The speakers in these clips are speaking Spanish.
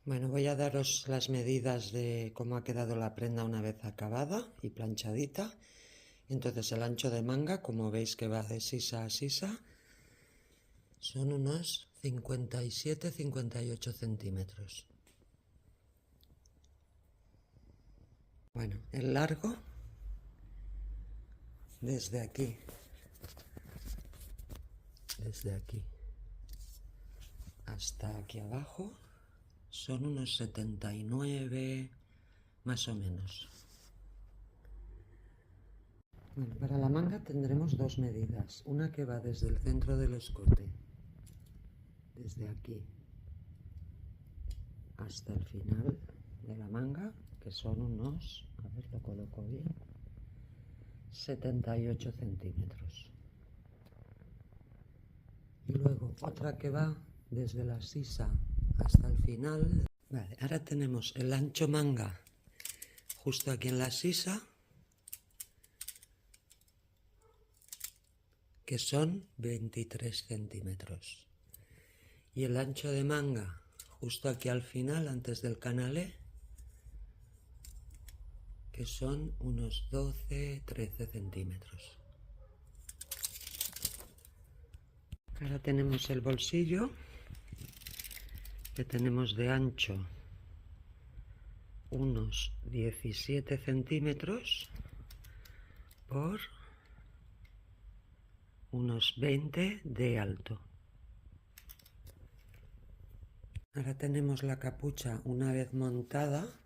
Bueno, voy a daros las medidas de cómo ha quedado la prenda una vez acabada y planchadita. Entonces el ancho de manga, como veis que va de sisa a sisa, son unos 57-58 centímetros. Bueno, el largo, desde aquí hasta aquí abajo, son unos 79, más o menos. Bueno, para la manga tendremos dos medidas, una que va desde el centro del escote, desde aquí hasta el final de la manga, que son unos, a ver, lo coloco bien, 78 centímetros. Y luego otra que va desde la sisa hasta el final. Vale, ahora tenemos el ancho manga justo aquí en la sisa, que son 23 centímetros. Y el ancho de manga justo aquí al final, antes del canalé, que son unos 12-13 centímetros. Ahora tenemos el bolsillo, que tenemos de ancho unos 17 centímetros por unos 20 de alto. Ahora tenemos la capucha una vez montada,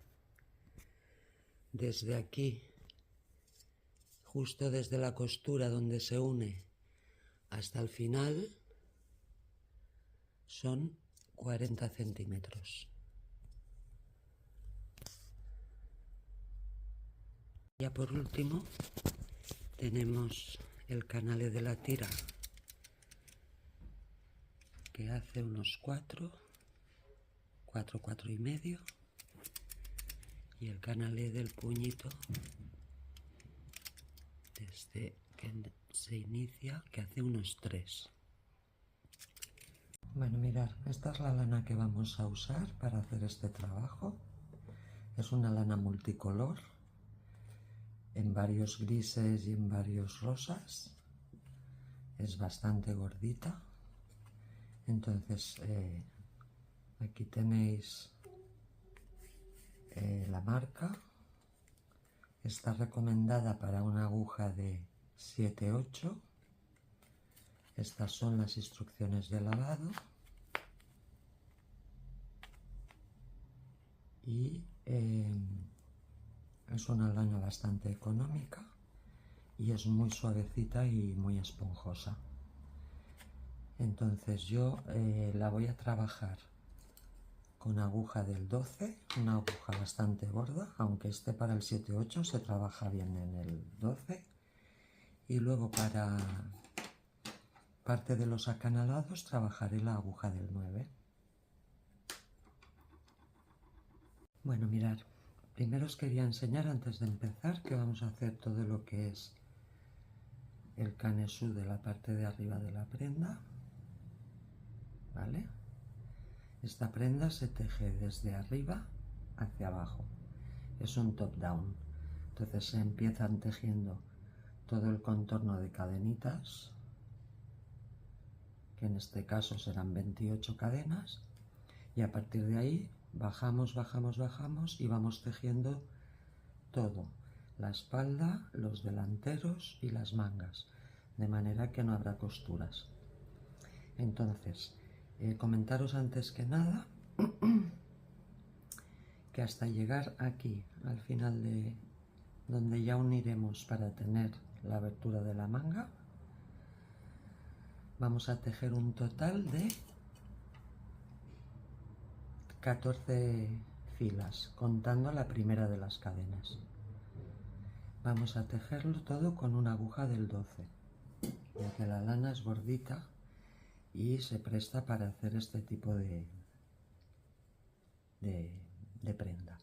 desde aquí, justo desde la costura donde se une hasta el final, son 40 centímetros. Ya por último tenemos el canalé de la tira, que hace unos 4 y medio, y el canalé del puñito desde que se inicia, que hace unos 3. Bueno, mirad, esta es la lana que vamos a usar para hacer este trabajo. Es una lana multicolor, en varios grises y en varios rosas. Es bastante gordita. Entonces, aquí tenéis la marca. Está recomendada para una aguja de 7-8. Estas son las instrucciones de lavado. Y es una lana bastante económica y es muy suavecita y muy esponjosa. Entonces yo la voy a trabajar con aguja del 12, una aguja bastante gorda, aunque esté para el 7-8 se trabaja bien en el 12. Y luego para parte de los acanalados trabajaré la aguja del 9. Bueno, mirad, primero os quería enseñar antes de empezar que vamos a hacer todo lo que es el canesú de la parte de arriba de la prenda, ¿vale? Esta prenda se teje desde arriba hacia abajo, es un top down, entonces se empiezan tejiendo todo el contorno de cadenitas, que en este caso serán 28 cadenas, y a partir de ahí bajamos, bajamos, bajamos y vamos tejiendo todo, la espalda, los delanteros y las mangas, de manera que no habrá costuras. Entonces, comentaros antes que nada que hasta llegar aquí, al final de donde ya uniremos para tener la abertura de la manga, vamos a tejer un total de 14 filas, contando la primera de las cadenas. Vamos a tejerlo todo con una aguja del 12, ya que la lana es gordita y se presta para hacer este tipo de prenda.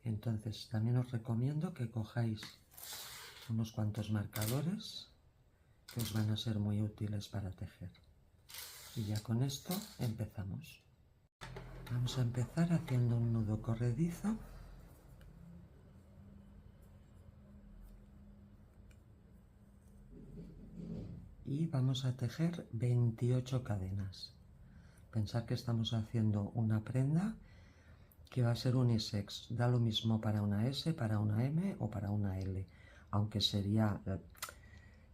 Entonces también os recomiendo que cojáis unos cuantos marcadores que os van a ser muy útiles para tejer. Y ya con esto empezamos. Vamos a empezar haciendo un nudo corredizo. Y vamos a tejer 28 cadenas. Pensad que estamos haciendo una prenda que va a ser unisex. Da lo mismo para una S, para una M o para una L. Aunque sería,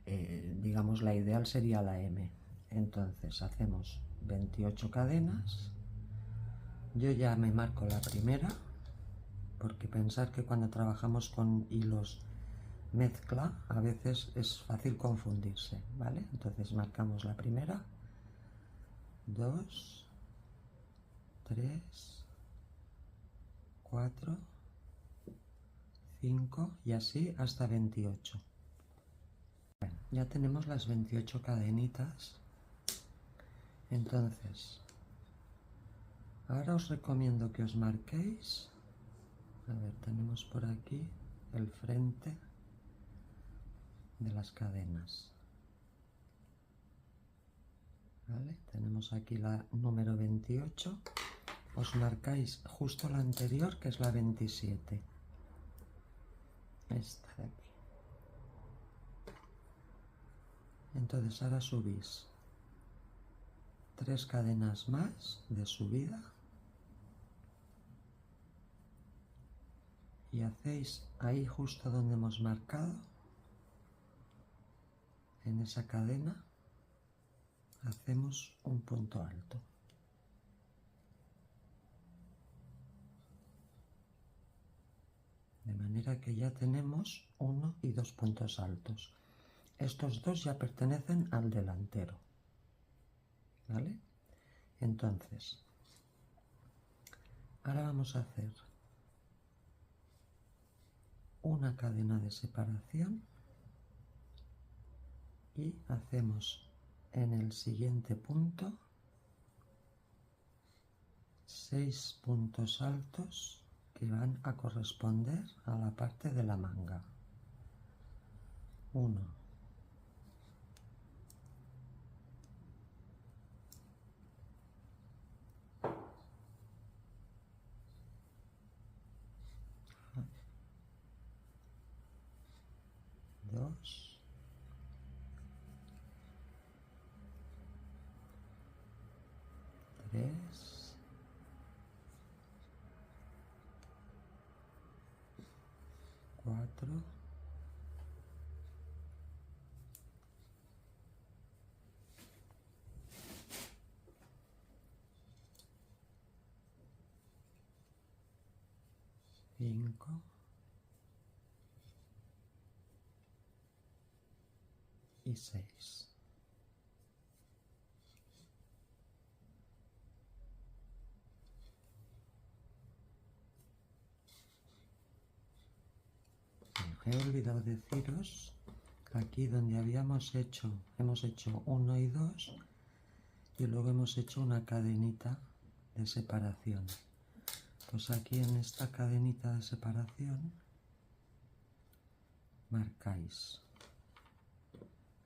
digamos, la ideal sería la M. Entonces hacemos 28 cadenas. Yo ya me marco la primera, porque pensar que cuando trabajamos con hilos mezcla a veces es fácil confundirse, ¿vale? Entonces marcamos la primera, 2, 3, 4, 5 y así hasta 28. Bueno, ya tenemos las 28 cadenitas. Entonces, ahora os recomiendo que os marquéis. A ver, tenemos por aquí el frente de las cadenas. ¿Vale? Tenemos aquí la número 28. Os marcáis justo la anterior, que es la 27. Esta de aquí. Entonces ahora subís 3 cadenas más de subida y hacéis ahí justo donde hemos marcado, en esa cadena hacemos un punto alto. De manera que ya tenemos 1 y 2 puntos altos. Estos dos ya pertenecen al delantero, ¿vale? Entonces, ahora vamos a hacer una cadena de separación y hacemos en el siguiente punto 6 puntos altos que van a corresponder a la parte de la manga. 1, 2, 3, 4, 5 y 6. He olvidado deciros, aquí donde hemos hecho 1 y 2 y luego hemos hecho una cadenita de separación. Pues aquí en esta cadenita de separación marcáis.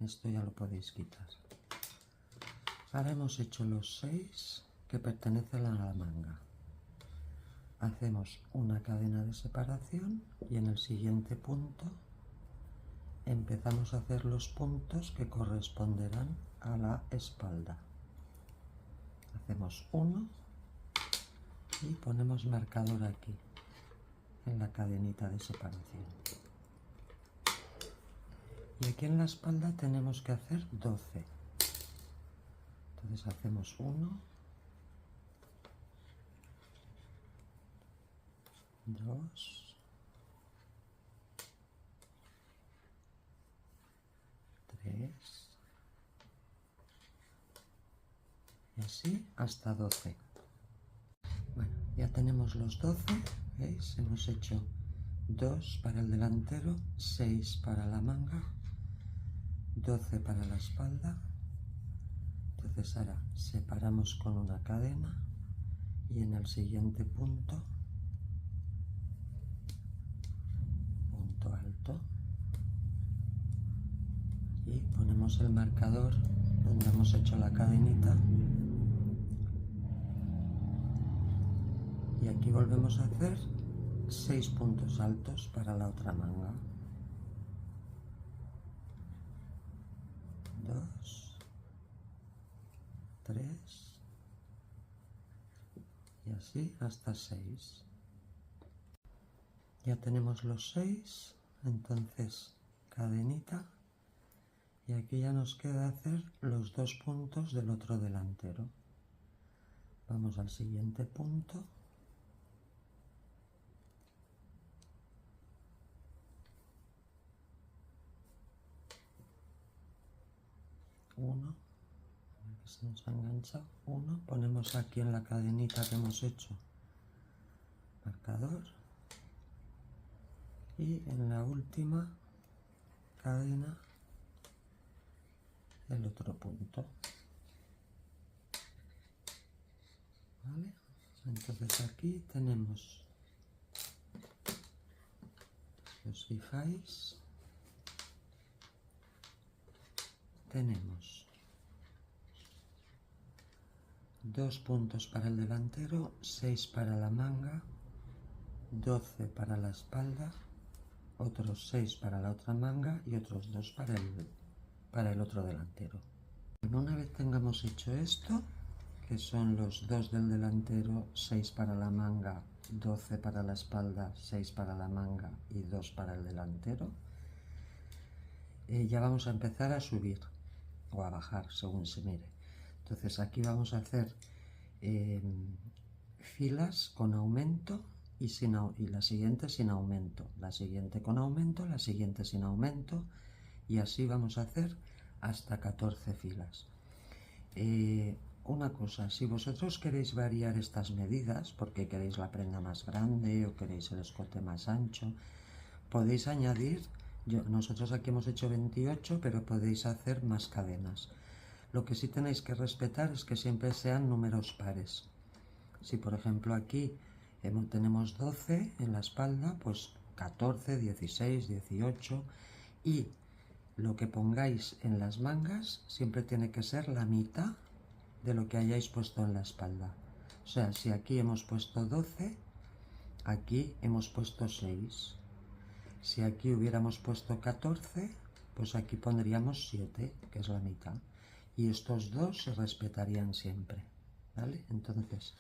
Esto ya lo podéis quitar. Ahora hemos hecho los 6 que pertenecen a la manga. Hacemos una cadena de separación y en el siguiente punto empezamos a hacer los puntos que corresponderán a la espalda. Hacemos 1 y ponemos marcador aquí en la cadenita de separación. Y aquí en la espalda tenemos que hacer 12. Entonces hacemos 1, 2, 3 y así hasta 12. Bueno, ya tenemos los 12, ¿veis? Hemos hecho 2 para el delantero, 6 para la manga, 12 para la espalda. Entonces ahora separamos con una cadena y en el siguiente punto, punto alto, y ponemos el marcador donde hemos hecho la cadenita Y aquí volvemos a hacer 6 puntos altos para la otra manga. 2, 3 y así hasta 6. Ya tenemos los 6, entonces cadenita, y aquí ya nos queda hacer los 2 puntos del otro delantero. Vamos al siguiente punto. Uno, que se nos ha enganchado. Uno, ponemos aquí en la cadenita que hemos hecho marcador, y en la última cadena el otro punto. ¿Vale? Entonces aquí tenemos, si os fijáis, tenemos 2 puntos para el delantero, 6 para la manga, 12 para la espalda, otros 6 para la otra manga y otros 2 para el otro delantero. Bueno, una vez tengamos hecho esto, que son los 2 del delantero, 6 para la manga, 12 para la espalda, 6 para la manga y 2 para el delantero, ya vamos a empezar a subir o a bajar según se mire. Entonces aquí vamos a hacer filas con aumento y la siguiente sin aumento, la siguiente con aumento, la siguiente sin aumento, y así vamos a hacer hasta 14 filas. Una cosa, si vosotros queréis variar estas medidas porque queréis la prenda más grande o queréis el escote más ancho, podéis añadir, nosotros aquí hemos hecho 28, pero podéis hacer más cadenas. Lo que sí tenéis que respetar es que siempre sean números pares. Si por ejemplo aquí tenemos 12 en la espalda, pues 14, 16, 18, y lo que pongáis en las mangas siempre tiene que ser la mitad de lo que hayáis puesto en la espalda. O sea, si aquí hemos puesto 12, aquí hemos puesto 6. Si aquí hubiéramos puesto 14, pues aquí pondríamos 7, que es la mitad. Y estos dos se respetarían siempre, ¿vale? Entonces,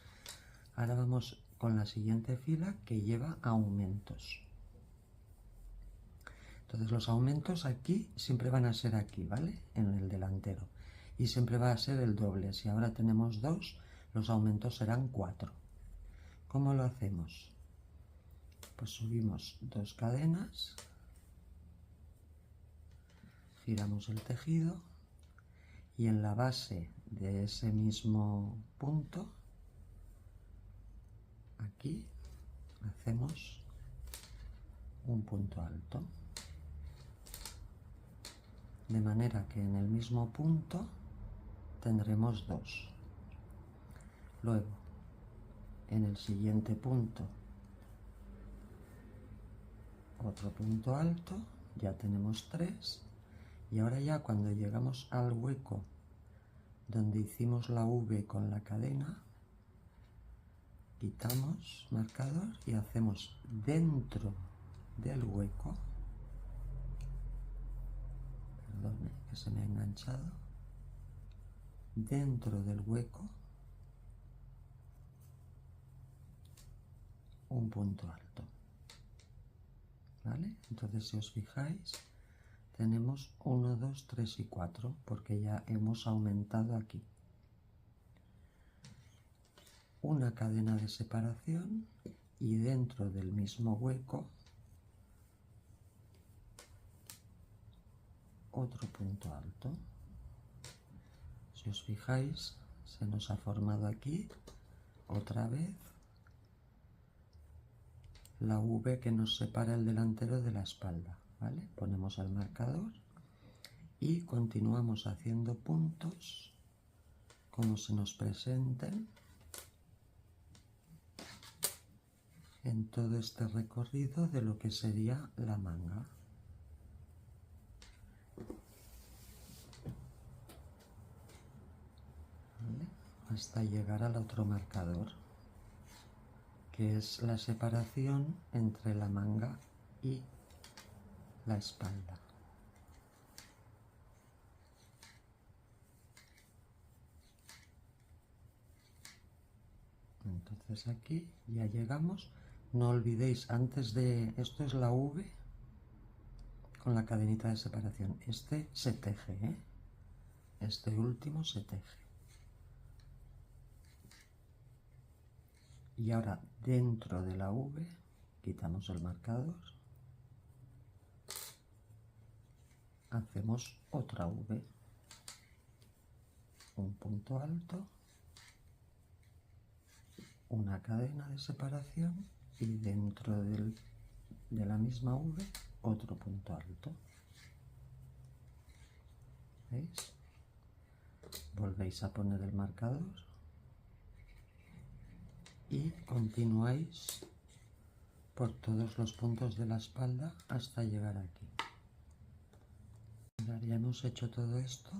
ahora vamos con la siguiente fila que lleva aumentos. Entonces los aumentos aquí siempre van a ser aquí, ¿vale? En el delantero. Y siempre va a ser el doble. Si ahora tenemos 2, los aumentos serán 4. ¿Cómo lo hacemos? Pues subimos 2 cadenas, giramos el tejido y en la base de ese mismo punto, aquí, hacemos un punto alto. De manera que en el mismo punto tendremos 2. Luego, en el siguiente punto, otro punto alto, ya tenemos 3. Y ahora ya cuando llegamos al hueco donde hicimos la V con la cadena, quitamos marcador y hacemos dentro del hueco, perdone que se me ha enganchado, dentro del hueco un punto alto, ¿vale? Entonces si os fijáis tenemos 1, 2, 3 y 4 porque ya hemos aumentado aquí. Una cadena de separación y dentro del mismo hueco otro punto alto. Si os fijáis, se nos ha formado aquí otra vez la V que nos separa el delantero de la espalda, ¿vale? Ponemos el marcador y continuamos haciendo puntos como se nos presenten en todo este recorrido de lo que sería la manga. ¿Vale? Hasta llegar al otro marcador, que es la separación entre la manga y la espalda. Entonces aquí ya llegamos. No olvidéis, antes de esto es la V con la cadenita de separación. Este se teje, ¿eh? Este último se teje. Y ahora dentro de la V quitamos el marcador, hacemos otra V, un punto alto, una cadena de separación y dentro de la misma V otro punto alto. ¿Veis? Volvéis a poner el marcador y continuáis por todos los puntos de la espalda hasta llegar aquí. Ya hemos hecho todo esto.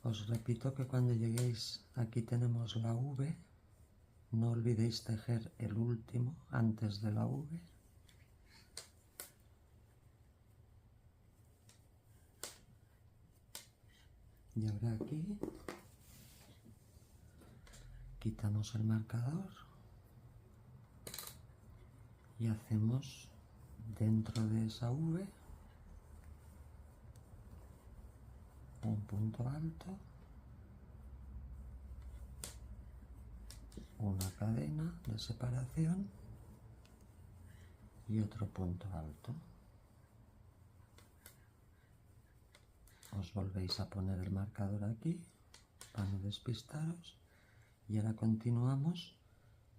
Os repito que cuando lleguéis aquí tenemos la V, no olvidéis tejer el último antes de la V. Y ahora aquí quitamos el marcador y hacemos dentro de esa V un punto alto, una cadena de separación y otro punto alto. Os volvéis a poner el marcador aquí para no despistaros y ahora continuamos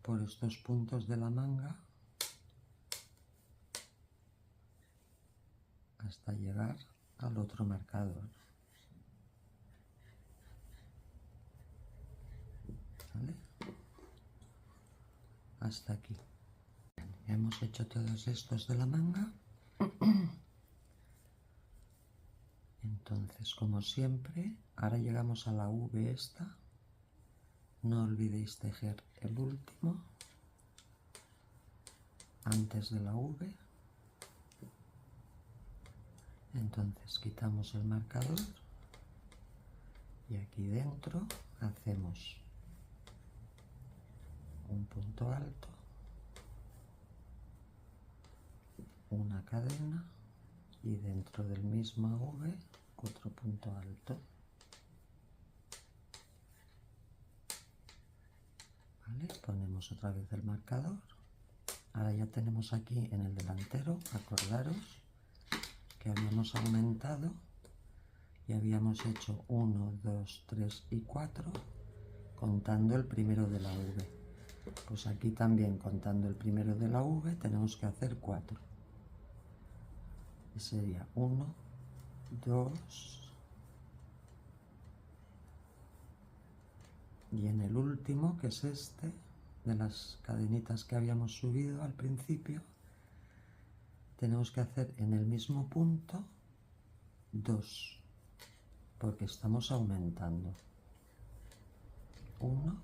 por estos puntos de la manga hasta llegar al otro marcador. ¿Vale? Hasta aquí. Ya hemos hecho todos estos de la manga. Entonces, como siempre, ahora llegamos a la V esta. No olvidéis tejer el último antes de la V. Entonces quitamos el marcador y aquí dentro hacemos un punto alto, una cadena y dentro del mismo V otro punto alto. ¿Vale? Ponemos otra vez el marcador. Ahora ya tenemos aquí en el delantero, acordaros que habíamos aumentado y habíamos hecho 1, 2, 3 y 4 contando el primero de la V. Pues aquí también contando el primero de la V tenemos que hacer 4. Y sería 1, 2 y en el último, que es este, de las cadenitas que habíamos subido al principio, tenemos que hacer en el mismo punto 2, porque estamos aumentando. 1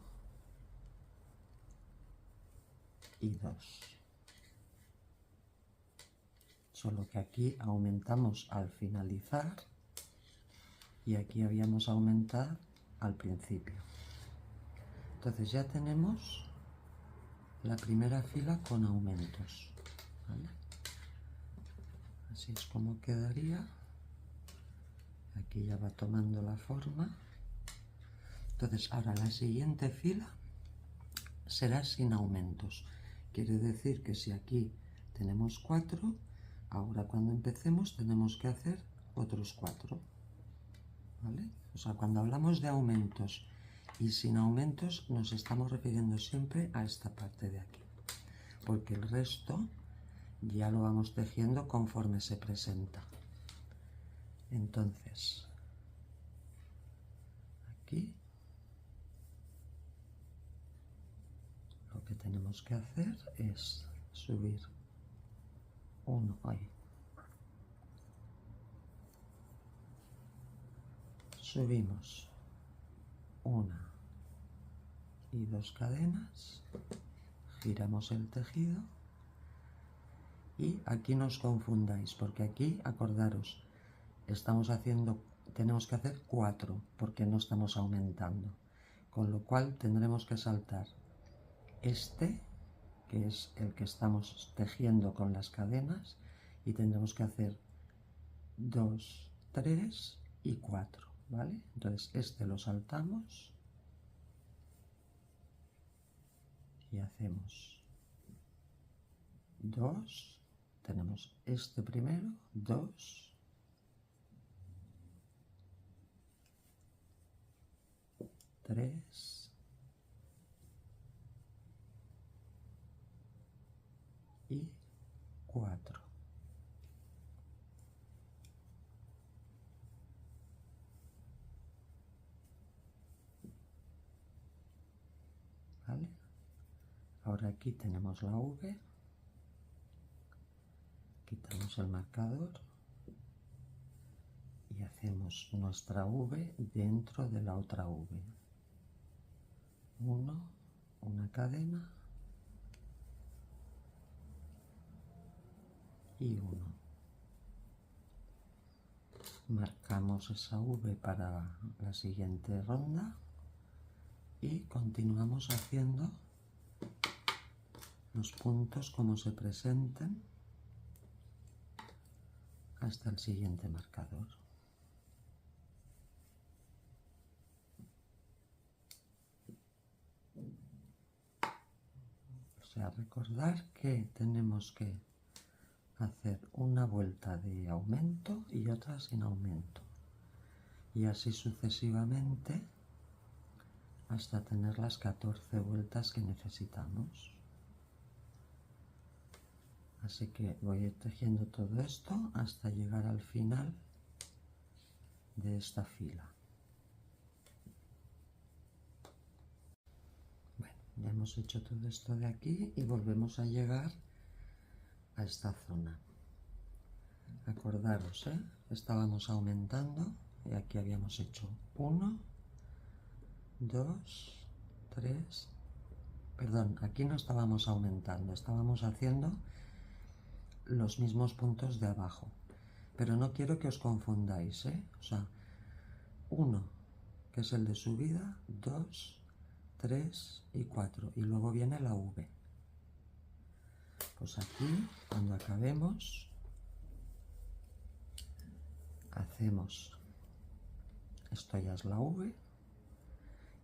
y 2. Solo que aquí aumentamos al finalizar y aquí habíamos aumentado al principio. Entonces ya tenemos la primera fila con aumentos. ¿Vale? Así es como quedaría. Aquí ya va tomando la forma. Entonces ahora la siguiente fila será sin aumentos. Quiere decir que si aquí tenemos 4, ahora cuando empecemos tenemos que hacer otros 4. ¿Vale? O sea, cuando hablamos de aumentos y sin aumentos nos estamos refiriendo siempre a esta parte de aquí, porque el resto ya lo vamos tejiendo conforme se presenta. Entonces, aquí lo que tenemos que hacer es subir uno ahí. Subimos 1, y 2 cadenas, giramos el tejido y aquí no os confundáis porque aquí, acordaros, tenemos que hacer 4 porque no estamos aumentando, con lo cual tendremos que saltar este, que es el que estamos tejiendo con las cadenas, y tendremos que hacer 2, 3 y 4, ¿vale? Entonces este lo saltamos y hacemos 2, tenemos este primero, 2, 3 y 4. ¿Vale? Ahora aquí tenemos la V, quitamos el marcador y hacemos nuestra V dentro de la otra V. 1, una cadena y 1. Marcamos esa V para la siguiente ronda y continuamos haciendo los puntos como se presenten hasta el siguiente marcador. O sea, recordar que tenemos que hacer una vuelta de aumento y otra sin aumento, y así sucesivamente hasta tener las 14 vueltas que necesitamos. Así que voy a ir tejiendo todo esto hasta llegar al final de esta fila. Bueno, ya hemos hecho todo esto de aquí y volvemos a llegar a esta zona. Acordaros, estábamos aumentando y aquí habíamos hecho 1, 2, 3, perdón, aquí no estábamos aumentando, estábamos haciendo los mismos puntos de abajo, pero no quiero que os confundáis, o sea, 1, que es el de subida, 2, 3 y 4, y luego viene la V. Pues aquí, cuando acabemos, hacemos, esto ya es la V,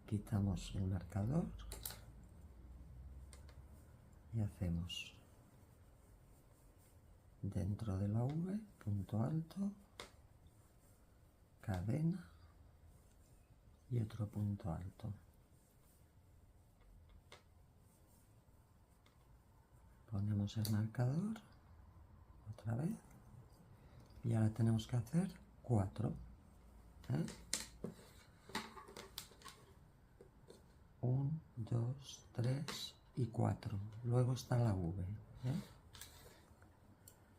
quitamos el marcador y hacemos dentro de la V, punto alto, cadena y otro punto alto. Ponemos el marcador otra vez y ahora tenemos que hacer 4. 1, 2, 3 y 4. Luego está la V.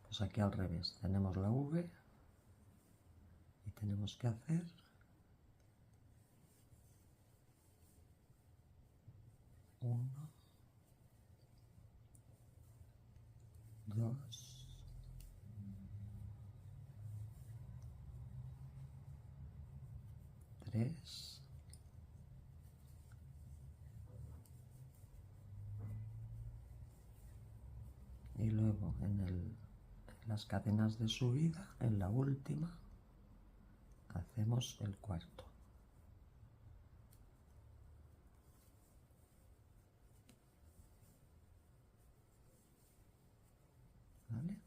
Pues aquí al revés. Tenemos la V y tenemos que hacer 1, 2, 3 y luego en las cadenas de subida, en la última, hacemos el cuarto. ¿Vale?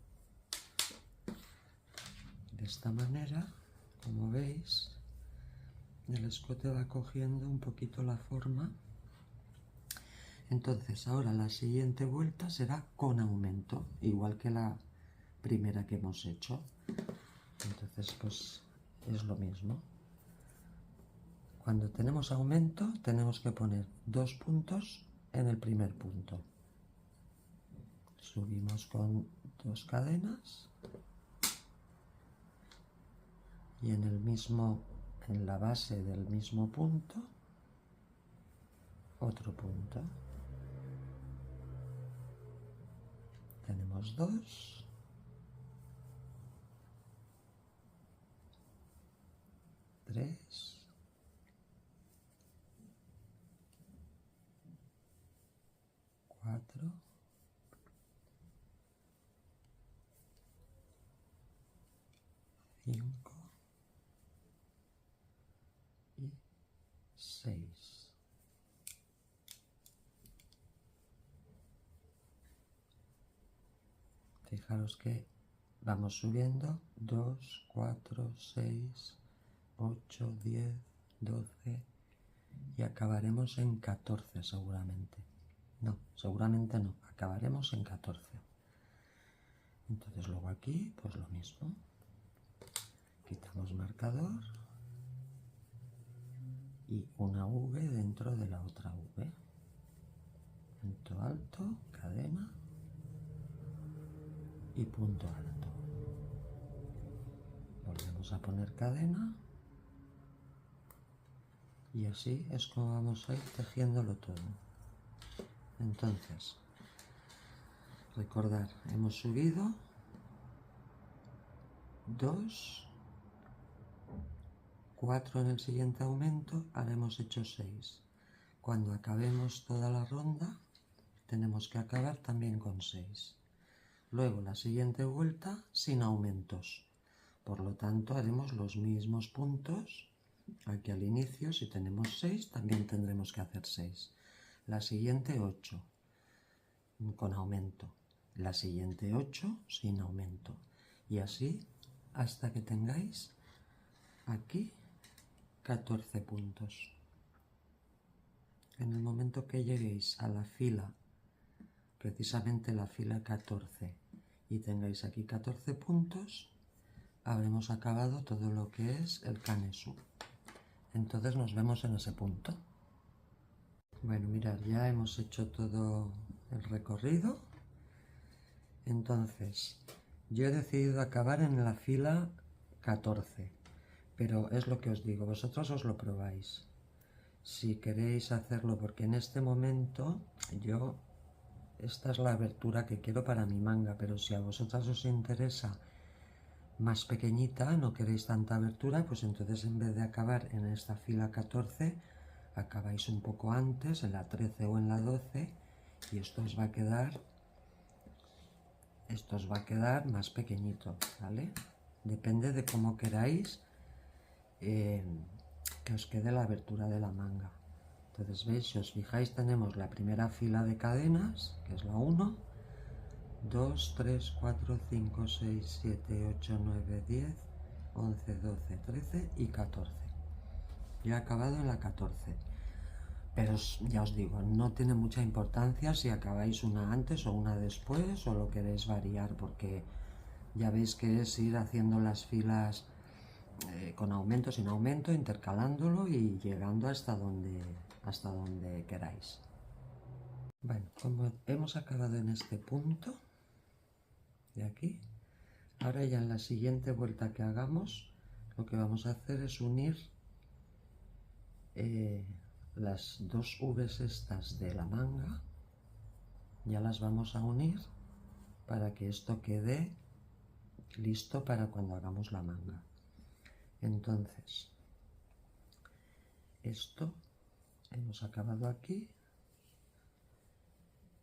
De esta manera, como veis, el escote va cogiendo un poquito la forma. Entonces ahora la siguiente vuelta será con aumento, igual que la primera que hemos hecho. Entonces pues es lo mismo. Cuando tenemos aumento tenemos que poner 2 puntos en el primer punto. Subimos con 2 cadenas y en la base del mismo punto otro punto. Tenemos 2, 3, 4, 5 y 6. Fijaros que vamos subiendo 2, 4, 6, 8, 10, 12 y acabaremos en 14 seguramente. No, seguramente no, acabaremos en 14. Entonces luego aquí pues lo mismo. Quitamos marcador y una V dentro de la otra V. Punto alto, cadena y punto alto. Volvemos a poner cadena y así es como vamos a ir tejiéndolo todo. Entonces, recordar, hemos subido 2, 4 en el siguiente aumento, haremos hecho 6. Cuando acabemos toda la ronda, tenemos que acabar también con 6. Luego la siguiente vuelta sin aumentos. Por lo tanto, haremos los mismos puntos. Aquí al inicio, si tenemos 6, también tendremos que hacer 6. La siguiente 8 con aumento. La siguiente 8 sin aumento. Y así hasta que tengáis aquí 14 puntos. En el momento que lleguéis a la fila, precisamente la fila 14, y tengáis aquí 14 puntos, habremos acabado todo lo que es el Kanesu. Entonces nos vemos en ese punto. Bueno, mirad, ya hemos hecho todo el recorrido. Entonces, yo he decidido acabar en la fila 14, pero es lo que os digo, vosotros os lo probáis. Si queréis hacerlo, porque en este momento esta es la abertura que quiero para mi manga, pero si a vosotras os interesa más pequeñita, no queréis tanta abertura, pues entonces en vez de acabar en esta fila 14, acabáis un poco antes, en la 13 o en la 12, y esto os va a quedar más pequeñito, ¿vale? Depende de cómo queráis que os quede la abertura de la manga. Entonces, veis, si os fijáis, tenemos la primera fila de cadenas, que es la 1, 2, 3, 4, 5, 6, 7, 8, 9, 10, 11, 12, 13 y 14. Ya he acabado en la 14. Pero ya os digo, no tiene mucha importancia si acabáis una antes o una después o lo queréis variar, porque ya veis que es ir haciendo las filas con aumento, sin aumento, intercalándolo y llegando hasta donde queráis. Bueno, como hemos acabado en este punto de aquí, ahora ya en la siguiente vuelta que hagamos, lo que vamos a hacer es unir las dos V's estas de la manga, ya las vamos a unir para que esto quede listo para cuando hagamos la manga. Entonces, esto hemos acabado aquí.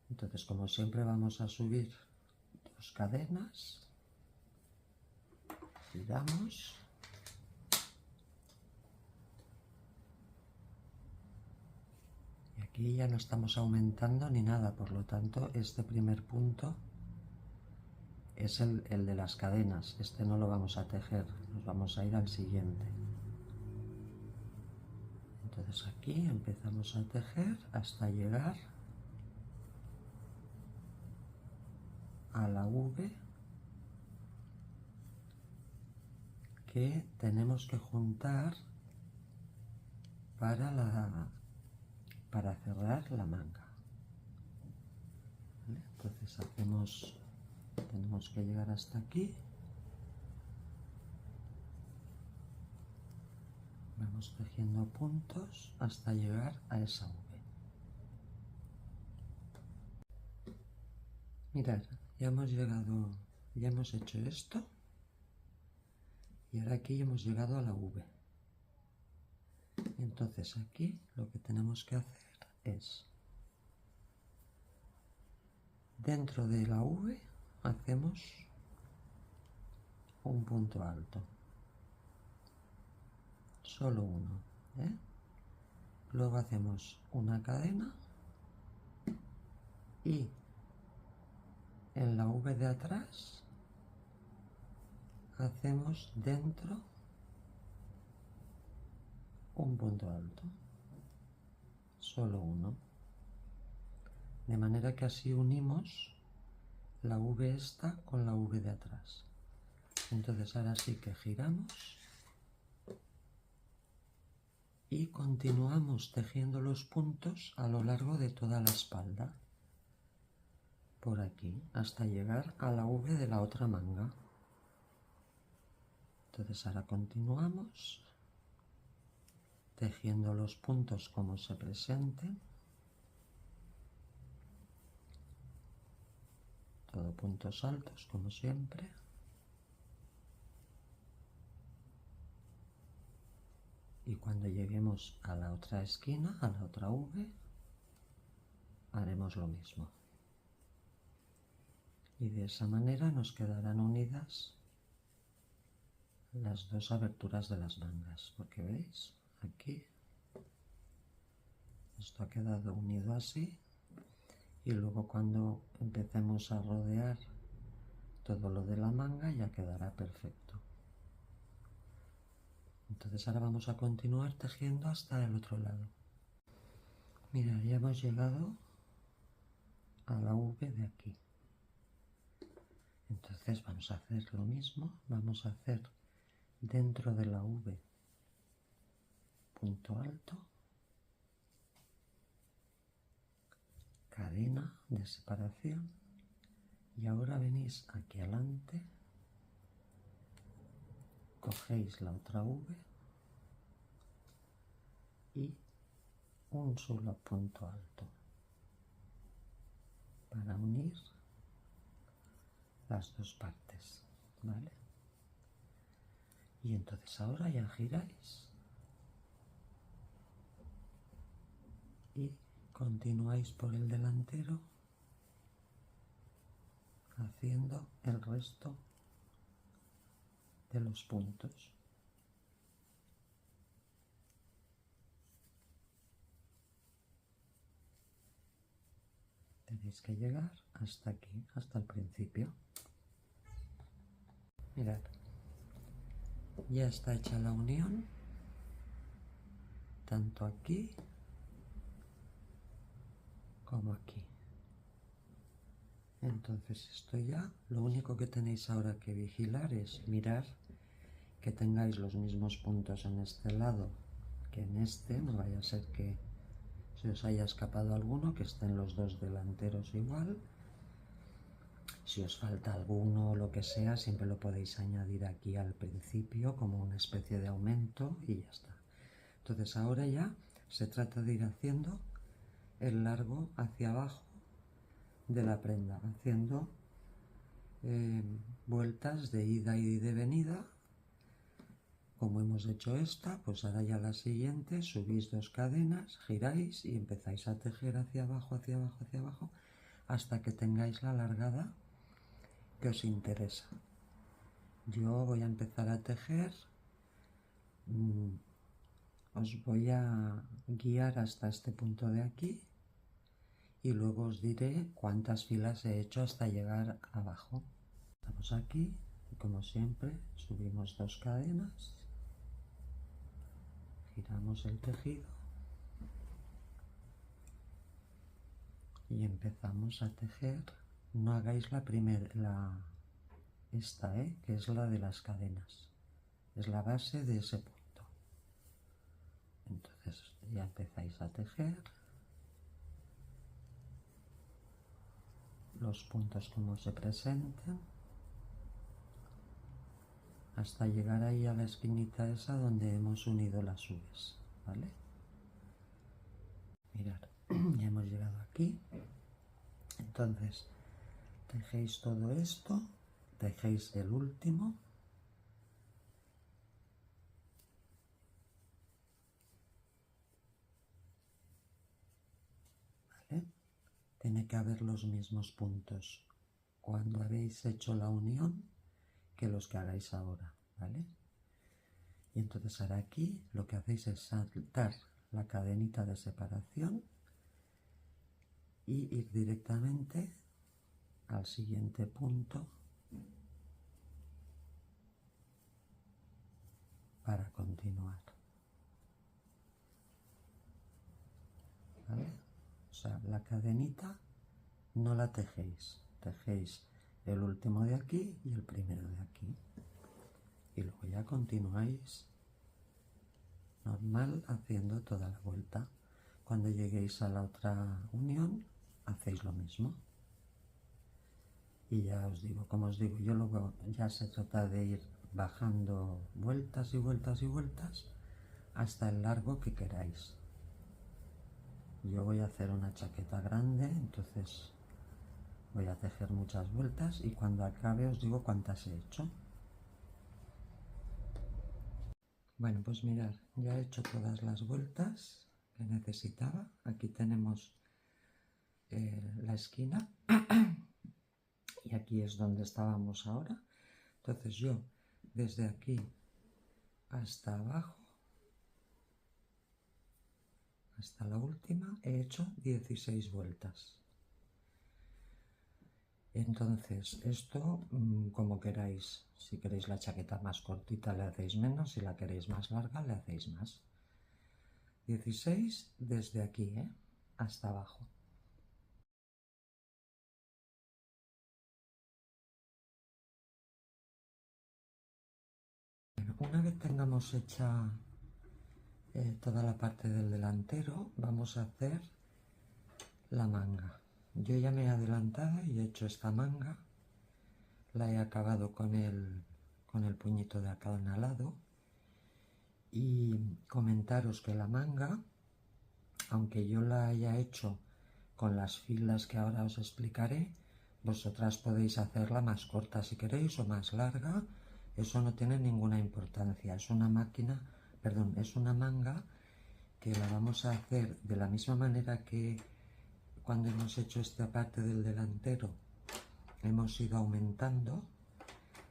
Entonces, como siempre, vamos a subir 2 cadenas, giramos y aquí ya no estamos aumentando ni nada, por lo tanto este primer punto es el de las cadenas. Este no lo vamos a tejer, nos vamos a ir al siguiente. Entonces aquí empezamos a tejer hasta llegar a la V que tenemos que juntar para cerrar la manga. ¿Vale? Entonces tenemos que llegar hasta aquí. Vamos tejiendo puntos hasta llegar a esa V. Mirad, ya hemos hecho esto y ahora aquí hemos llegado a la V. Entonces aquí lo que tenemos que hacer es, dentro de la V hacemos un punto alto, solo uno, ¿eh? Luego hacemos una cadena y en la V de atrás hacemos dentro un punto alto, solo uno, de manera que así unimos la V esta con la V de atrás. Entonces ahora sí que giramos y continuamos tejiendo los puntos a lo largo de toda la espalda, por aquí, hasta llegar a la V de la otra manga. Entonces ahora continuamos tejiendo los puntos como se presenten, todo puntos altos como siempre. Y cuando lleguemos a la otra esquina, a la otra V, haremos lo mismo. Y de esa manera nos quedarán unidas las dos aberturas de las mangas, porque veis, aquí esto ha quedado unido así, y luego cuando empecemos a rodear todo lo de la manga ya quedará perfecto. Entonces ahora vamos a continuar tejiendo hasta el otro lado. Mirad, ya hemos llegado a la V de aquí. Entonces vamos a hacer lo mismo, vamos a hacer dentro de la V punto alto, cadena de separación, y ahora venís aquí adelante, cogéis la otra V y un solo punto alto para unir las dos partes, ¿vale? Y entonces ahora ya giráis y continuáis por el delantero haciendo el resto de los puntos. Tenéis que llegar hasta aquí, hasta el principio. Mirad, ya está hecha la unión, tanto aquí como aquí. Entonces esto ya, lo único que tenéis ahora que vigilar es mirar que tengáis los mismos puntos en este lado que en este, no vaya a ser que se os haya escapado alguno, que estén los dos delanteros igual. Si os falta alguno o lo que sea, siempre lo podéis añadir aquí al principio como una especie de aumento y ya está. Entonces ahora ya se trata de ir haciendo el largo hacia abajo de la prenda, haciendo vueltas de ida y de venida. Como hemos hecho esta, pues ahora ya la siguiente, subís dos cadenas, giráis y empezáis a tejer hacia abajo, hacia abajo, hacia abajo, hasta que tengáis la largada que os interesa. Yo voy a empezar a tejer, os voy a guiar hasta este punto de aquí y luego os diré cuántas filas he hecho hasta llegar abajo. Estamos aquí y como siempre subimos dos cadenas, giramos el tejido y empezamos a tejer. No hagáis la primera, esta, que es la de las cadenas, es la base de ese punto. Entonces ya empezáis a tejer los puntos como se presenten hasta llegar ahí a la esquinita esa donde hemos unido las U's, ¿vale? Mirad, ya hemos llegado aquí. Entonces tejéis todo esto, tejéis el último, ¿vale? Tiene que haber los mismos puntos cuando habéis hecho la unión que los que hagáis ahora, ¿vale? Y entonces ahora aquí lo que hacéis es saltar la cadenita de separación y ir directamente al siguiente punto para continuar, ¿vale? O sea, la cadenita no la tejéis, tejéis el último de aquí y el primero de aquí. Y luego ya continuáis normal haciendo toda la vuelta. Cuando lleguéis a la otra unión, hacéis lo mismo. Y ya os digo, como os digo, yo luego ya se trata de ir bajando vueltas y vueltas y vueltas hasta el largo que queráis. Yo voy a hacer una chaqueta grande, entonces voy a tejer muchas vueltas y cuando acabe os digo cuántas he hecho. Bueno, pues mirad, ya he hecho todas las vueltas que necesitaba. Aquí tenemos la esquina y aquí es donde estábamos ahora. Entonces yo desde aquí hasta abajo, hasta la última, he hecho 16 vueltas. Entonces esto como queráis. Si queréis la chaqueta más cortita le hacéis menos, si la queréis más larga le hacéis más. 16 desde aquí, hasta abajo. Bueno, una vez tengamos hecha toda la parte del delantero, vamos a hacer la manga. Yo ya me he adelantado y he hecho esta manga. La he acabado con el puñito de acanalado. Y comentaros que la manga, aunque yo la haya hecho con las filas que ahora os explicaré, vosotras podéis hacerla más corta si queréis o más larga. Eso no tiene ninguna importancia. Es una máquina, perdón, es una manga que la vamos a hacer de la misma manera que cuando hemos hecho esta parte del delantero hemos ido aumentando.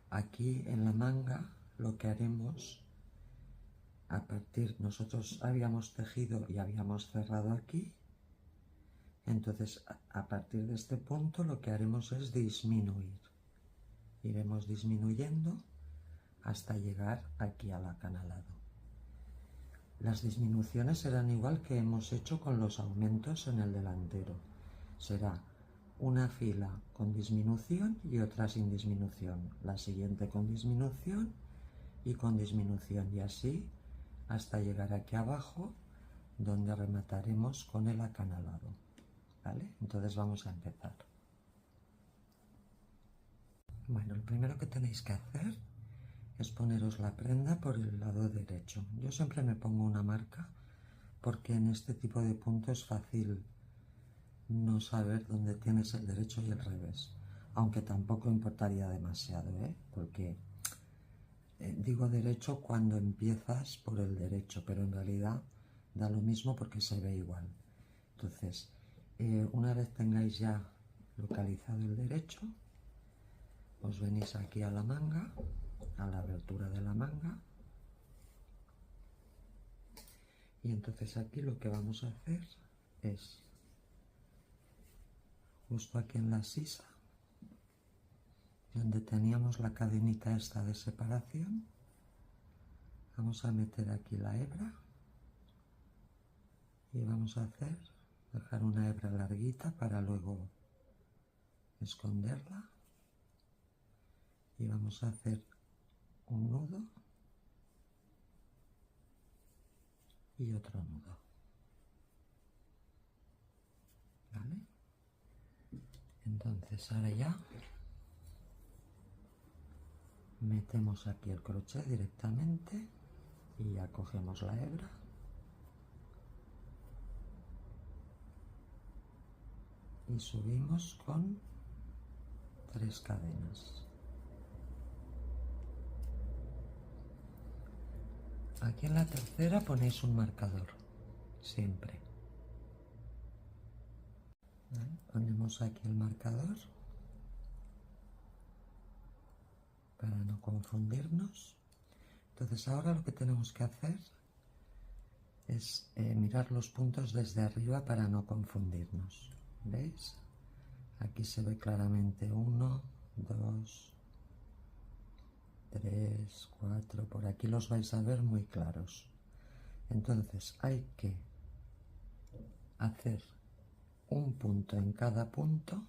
Aquí en la manga lo que haremos, a partir, nosotros habíamos tejido y habíamos cerrado aquí, entonces a partir de este punto lo que haremos es disminuir. Iremos disminuyendo hasta llegar aquí al acanalado. Las disminuciones serán igual que hemos hecho con los aumentos en el delantero. Será una fila con disminución y otra sin disminución, la siguiente con disminución y con disminución, y así hasta llegar aquí abajo, donde remataremos con el acanalado, ¿vale? Entonces vamos a empezar. Bueno, lo primero que tenéis que hacer es poneros la prenda por el lado derecho. Yo siempre me pongo una marca porque en este tipo de punto es fácil no saber dónde tienes el derecho y el revés, aunque tampoco importaría demasiado, porque digo derecho cuando empiezas por el derecho, pero en realidad da lo mismo porque se ve igual. Entonces, una vez tengáis ya localizado el derecho, os venís aquí a la manga, a la abertura de la manga, y entonces aquí lo que vamos a hacer es, justo aquí en la sisa, donde teníamos la cadenita esta de separación, vamos a meter aquí la hebra y vamos a dejar una hebra larguita para luego esconderla, y vamos a hacer un nudo y otro nudo, ¿vale? Entonces ahora ya metemos aquí el crochet directamente y ya cogemos la hebra y subimos con 3 cadenas. Aquí en la tercera ponéis un marcador, siempre. ¿Vale? Ponemos aquí el marcador para no confundirnos. Entonces ahora lo que tenemos que hacer es mirar los puntos desde arriba para no confundirnos. ¿Veis? Aquí se ve claramente 1, 2, 3, 4, por aquí los vais a ver muy claros. Entonces hay que hacer un punto en cada punto,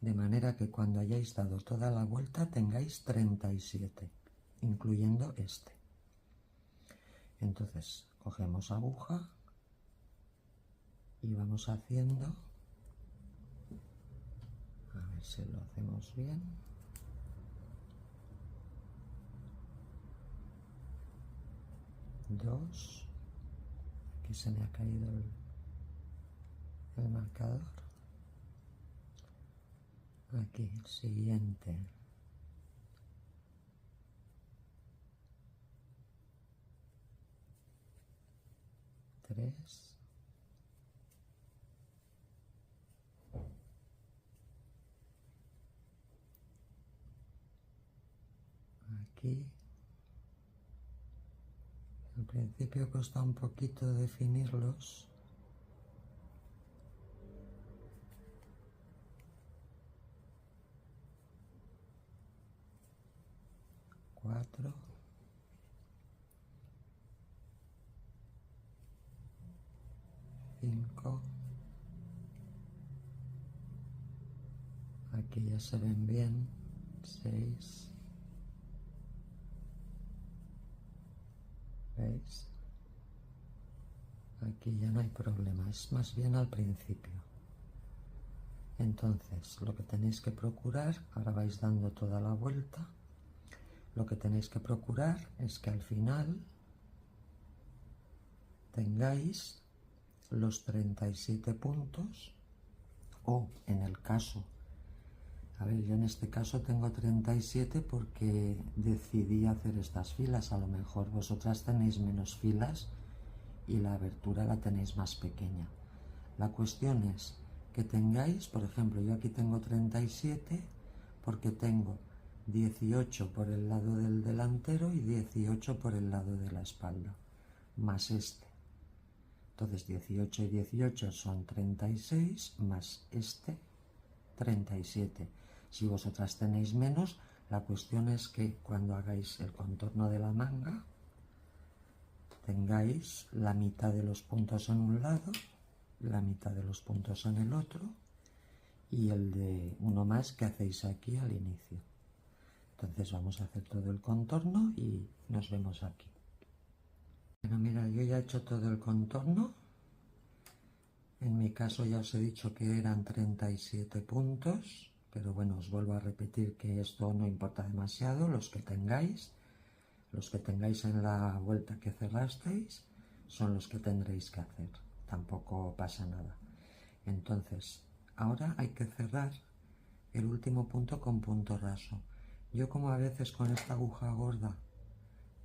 de manera que cuando hayáis dado toda la vuelta tengáis 37, incluyendo este. Entonces cogemos aguja y vamos haciendo, a ver si lo hacemos bien. Dos, aquí se me ha caído el marcador. Aquí, el siguiente. 3. Aquí. Al principio cuesta un poquito definirlos. 4. 5. Aquí ya se ven bien. 6. ¿Veis? Aquí ya no hay problema, es más bien al principio. Entonces, lo que tenéis que procurar, ahora vais dando toda la vuelta, lo que tenéis que procurar es que al final tengáis los 37 puntos, o en el caso, a ver, yo en este caso tengo 37 porque decidí hacer estas filas, a lo mejor vosotras tenéis menos filas y la abertura la tenéis más pequeña. La cuestión es que tengáis, por ejemplo, yo aquí tengo 37 porque tengo 18 por el lado del delantero y 18 por el lado de la espalda, más este. Entonces 18 y 18 son 36, más este 37. Si vosotras tenéis menos, la cuestión es que cuando hagáis el contorno de la manga, tengáis la mitad de los puntos en un lado, la mitad de los puntos en el otro y el de uno más que hacéis aquí al inicio. Entonces vamos a hacer todo el contorno y nos vemos aquí. Bueno, mira, yo ya he hecho todo el contorno. En mi caso ya os he dicho que eran 37 puntos, pero bueno, os vuelvo a repetir que esto no importa demasiado, los que tengáis en la vuelta que cerrasteis son los que tendréis que hacer, tampoco pasa nada. Entonces, ahora hay que cerrar el último punto con punto raso. Yo, como a veces con esta aguja gorda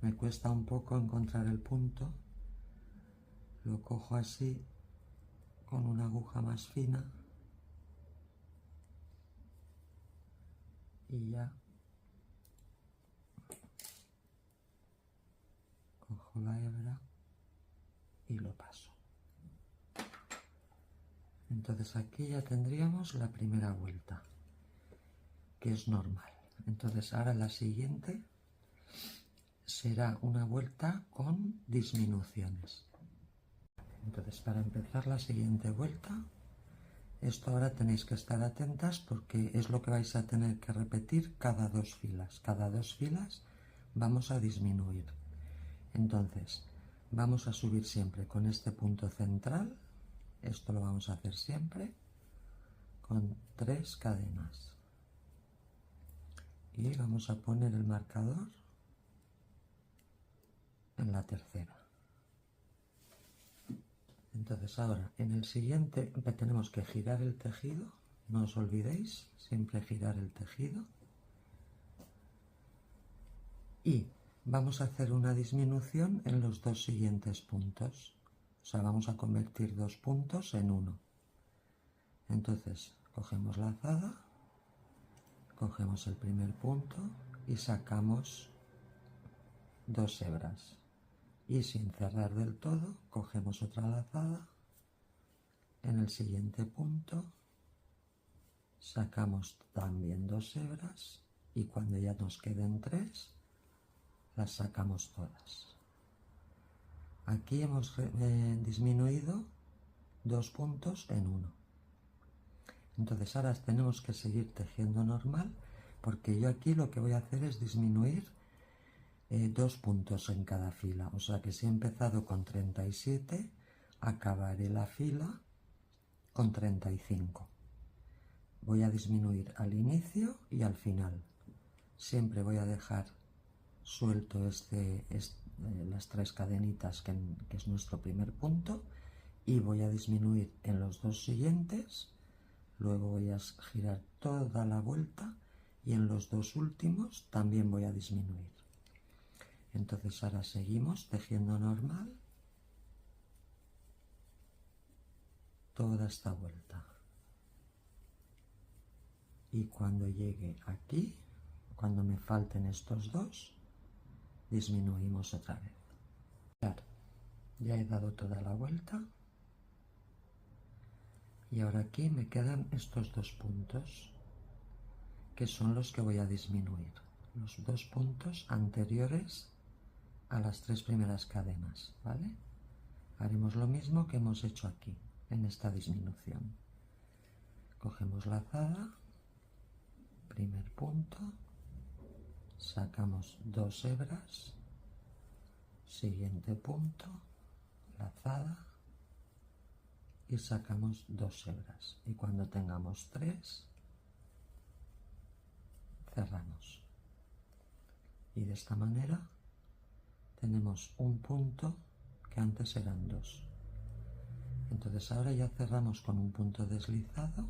me cuesta un poco encontrar el punto, lo cojo así con una aguja más fina y ya cojo la hebra y lo paso. Entonces aquí ya tendríamos la primera vuelta, que es normal. Entonces ahora la siguiente será una vuelta con disminuciones. Entonces, para empezar la siguiente vuelta, esto ahora tenéis que estar atentas porque es lo que vais a tener que repetir cada 2 filas. Cada 2 filas vamos a disminuir. Entonces, vamos a subir siempre con este punto central. Esto lo vamos a hacer siempre con 3 cadenas. Y vamos a poner el marcador en la tercera. Entonces ahora en el siguiente tenemos que girar el tejido, No os olvidéis siempre girar el tejido. Y vamos a hacer una disminución en los dos siguientes puntos. O sea, vamos a convertir dos puntos en uno. Entonces, cogemos la azada, cogemos el primer punto y sacamos dos hebras. Y sin cerrar del todo, cogemos otra lazada, en el siguiente punto sacamos también dos hebras y cuando ya nos queden tres, las sacamos todas. Aquí hemos disminuido dos puntos en uno. Entonces ahora tenemos que seguir tejiendo normal, porque yo aquí lo que voy a hacer es disminuir dos puntos en cada fila. O sea que si he empezado con 37, acabaré la fila con 35. Voy a disminuir al inicio y al final. Siempre voy a dejar suelto las tres cadenitas que es nuestro primer punto, y voy a disminuir en los dos siguientes. Luego voy a girar toda la vuelta y en los dos últimos también voy a disminuir. Entonces ahora seguimos tejiendo normal toda esta vuelta. Y cuando llegue aquí, cuando me falten estos dos, disminuimos otra vez. Ya he dado toda la vuelta. Y ahora aquí me quedan estos dos puntos, que son los que voy a disminuir. Los dos puntos anteriores a las tres primeras cadenas, ¿vale? Haremos lo mismo que hemos hecho aquí, en esta disminución. Cogemos la azada, primer punto, sacamos dos hebras, siguiente punto, lazada, y sacamos dos hebras. Y cuando tengamos tres, cerramos. Y de esta manera tenemos un punto que antes eran dos. Entonces ahora ya cerramos con un punto deslizado,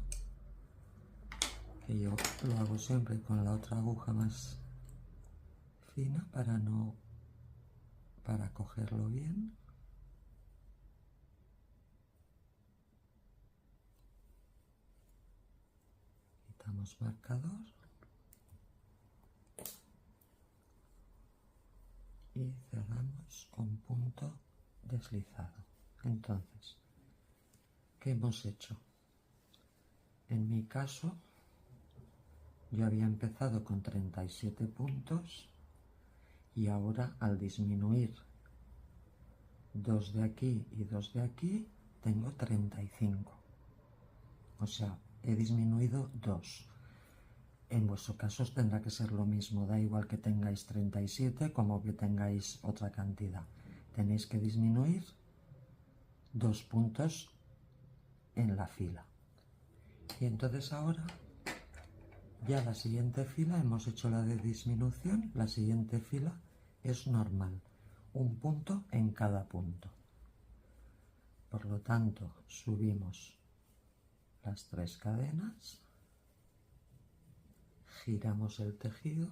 que yo lo hago siempre con la otra aguja más fina para cogerlo bien. Quitamos marcador y cerramos con punto deslizado. Entonces, ¿qué hemos hecho? En mi caso, yo había empezado con 37 puntos y ahora al disminuir dos de aquí y dos de aquí, tengo 35. O sea, he disminuido dos. En vuestro caso tendrá que ser lo mismo, da igual que tengáis 37 como que tengáis otra cantidad. Tenéis que disminuir dos puntos en la fila. Y entonces ahora ya la siguiente fila, hemos hecho la de disminución, la siguiente fila es normal, un punto en cada punto. Por lo tanto, subimos las tres cadenas, giramos el tejido,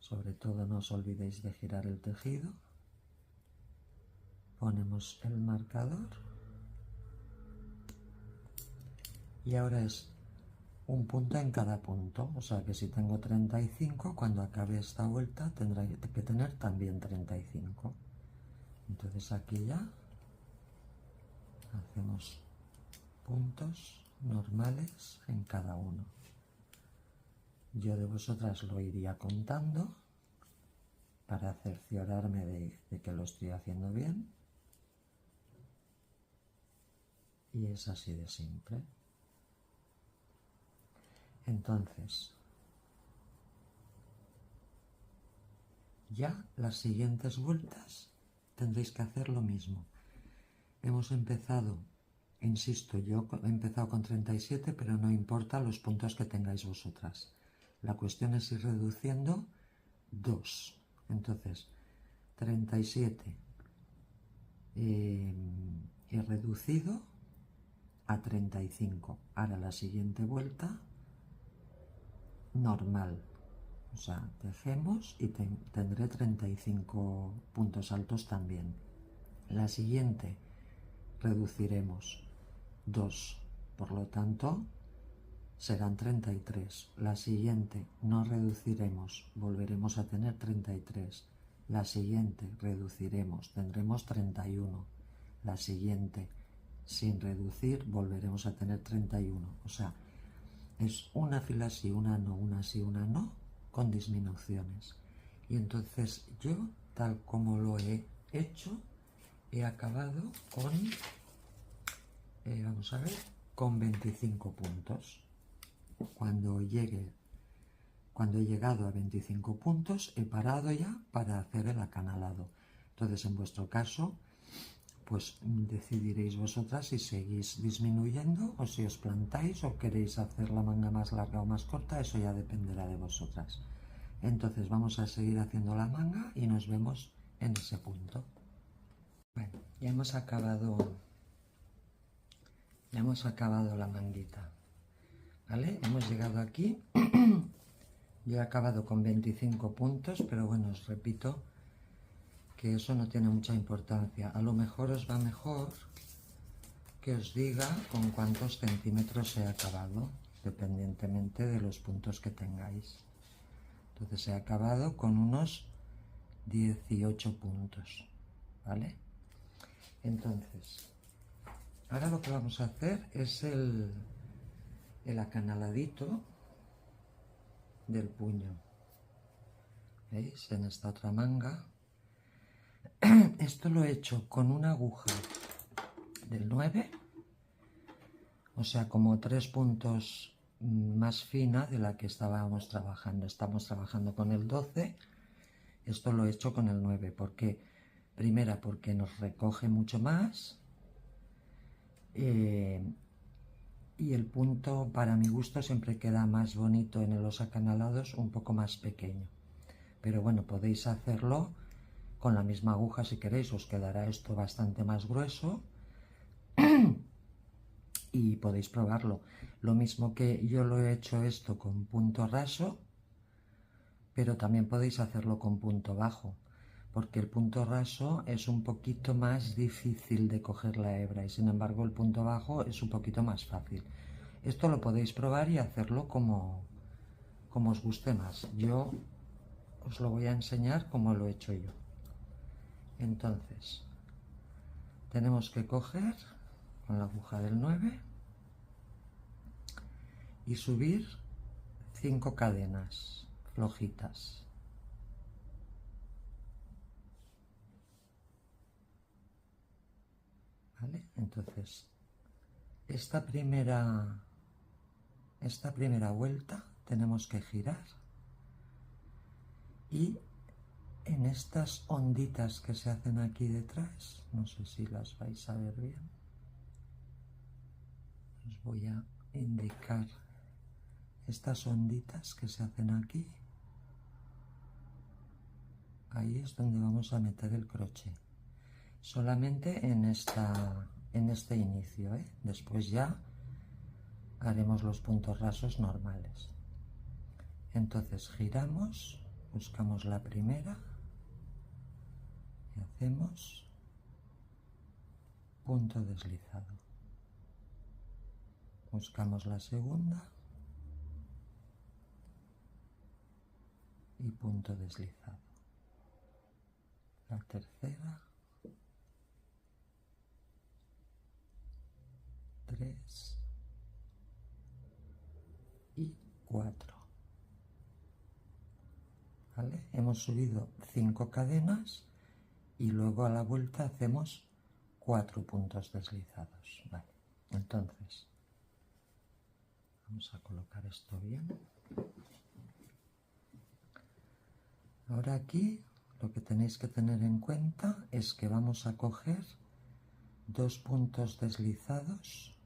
sobre todo no os olvidéis de girar el tejido, ponemos el marcador y ahora es un punto en cada punto, o sea que si tengo 35, cuando acabe esta vuelta tendré que tener también 35. Entonces aquí ya hacemos puntos normales en cada uno. Yo de vosotras lo iría contando para cerciorarme de que lo estoy haciendo bien. Y es así de simple. Entonces, ya las siguientes vueltas tendréis que hacer lo mismo. Hemos empezado, insisto, yo he empezado con 37, pero no importa los puntos que tengáis vosotras. La cuestión es ir reduciendo 2. Entonces, 37 he reducido a 35. Ahora la siguiente vuelta normal, o sea, tejemos y tendré 35 puntos altos también. La siguiente reduciremos 2, por lo tanto serán 33. La siguiente no reduciremos, volveremos a tener 33. La siguiente reduciremos, tendremos 31. La siguiente sin reducir volveremos a tener 31. O sea, es una fila sí, una no, una sí, una no, con disminuciones. Y entonces yo, tal como lo he hecho, he acabado con, vamos a ver, con 25 puntos. Cuando he llegado a 25 puntos, he parado ya para hacer el acanalado. Entonces, en vuestro caso, pues decidiréis vosotras si seguís disminuyendo o si os plantáis o queréis hacer la manga más larga o más corta, eso ya dependerá de vosotras. Entonces vamos a seguir haciendo la manga y nos vemos en ese punto. Bueno, ya hemos acabado la manguita, ¿vale? Hemos llegado aquí. Yo he acabado con 25 puntos, pero bueno, os repito que eso no tiene mucha importancia. A lo mejor os va mejor que os diga con cuántos centímetros he acabado, dependientemente de los puntos que tengáis. Entonces he acabado con unos 18 puntos, ¿vale? Entonces, ahora lo que vamos a hacer es el acanaladito del puño. ¿Veis? En esta otra manga. Esto lo he hecho con una aguja del 9, o sea, como 3 puntos más fina de la que estábamos trabajando. Estamos trabajando con el 12, esto lo he hecho con el 9. ¿Por qué? Primera, porque nos recoge mucho más y el punto, para mi gusto, siempre queda más bonito en los acanalados, un poco más pequeño. Pero bueno, podéis hacerlo con la misma aguja si queréis, os quedará esto bastante más grueso y podéis probarlo. Lo mismo que yo lo he hecho esto con punto raso, pero también podéis hacerlo con punto bajo, porque el punto raso es un poquito más difícil de coger la hebra y sin embargo el punto bajo es un poquito más fácil. Esto lo podéis probar y hacerlo como os guste más. Yo os lo voy a enseñar como lo he hecho yo. Entonces, tenemos que coger con la aguja del 9 y subir 5 cadenas flojitas. ¿Vale? Entonces, esta primera vuelta tenemos que girar y en estas onditas que se hacen aquí detrás, no sé si las vais a ver bien, os voy a indicar estas onditas que se hacen aquí. Ahí es donde vamos a meter el crochet, solamente en este inicio, ¿eh? Después ya haremos los puntos rasos normales. Entonces giramos, buscamos la primera y hacemos punto deslizado. Buscamos la segunda y punto deslizado. La tercera, 3 y 4. ¿Vale? Hemos subido 5 cadenas y luego a la vuelta hacemos 4 puntos deslizados. Vale. Entonces, vamos a colocar esto bien. Ahora aquí lo que tenéis que tener en cuenta es que vamos a coger 2 puntos deslizados,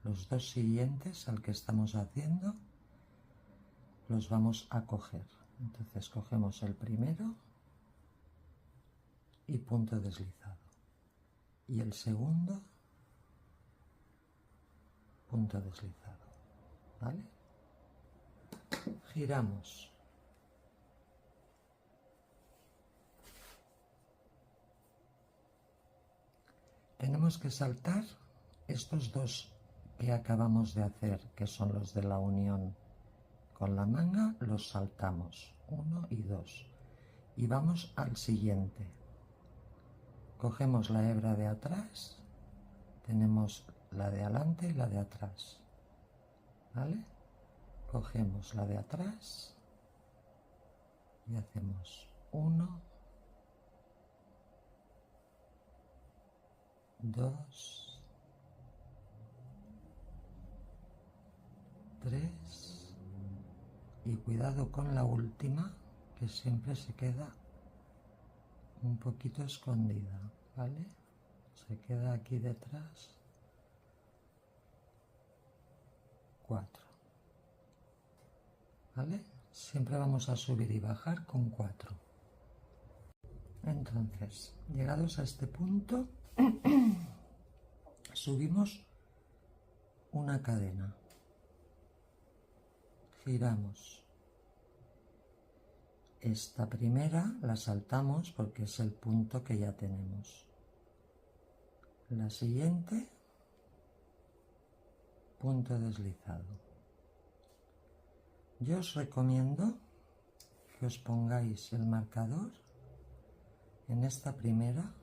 los 2 siguientes al que estamos haciendo, los vamos a coger. Entonces cogemos el primero y punto deslizado, y el segundo punto deslizado, ¿vale? Giramos. Tenemos que saltar estos dos que acabamos de hacer, que son los de la unión con la manga, los saltamos, 1 y 2, y vamos al siguiente. Cogemos la hebra de atrás, tenemos la de adelante y la de atrás, ¿vale? Cogemos la de atrás y hacemos 1, 2, 3 y cuidado con la última, que siempre se queda un poquito escondida, ¿vale? Se queda aquí detrás. 4, ¿vale? Siempre vamos a subir y bajar con 4. Entonces, llegados a este punto, subimos una cadena, giramos. Esta primera la saltamos porque es el punto que ya tenemos. La siguiente, punto deslizado. Yo os recomiendo que os pongáis el marcador en esta primera,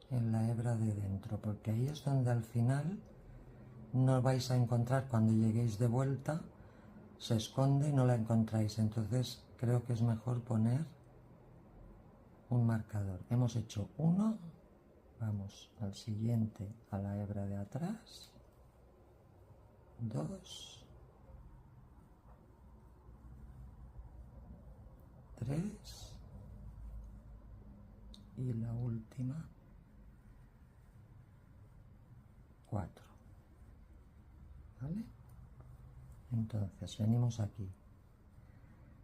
en la hebra de dentro, porque ahí es donde al final no vais a encontrar cuando lleguéis de vuelta, se esconde y no la encontráis. Entonces creo que es mejor poner un marcador. Hemos hecho 1, vamos al siguiente, a la hebra de atrás, 2, 3 y la última 4, ¿vale? Entonces venimos aquí.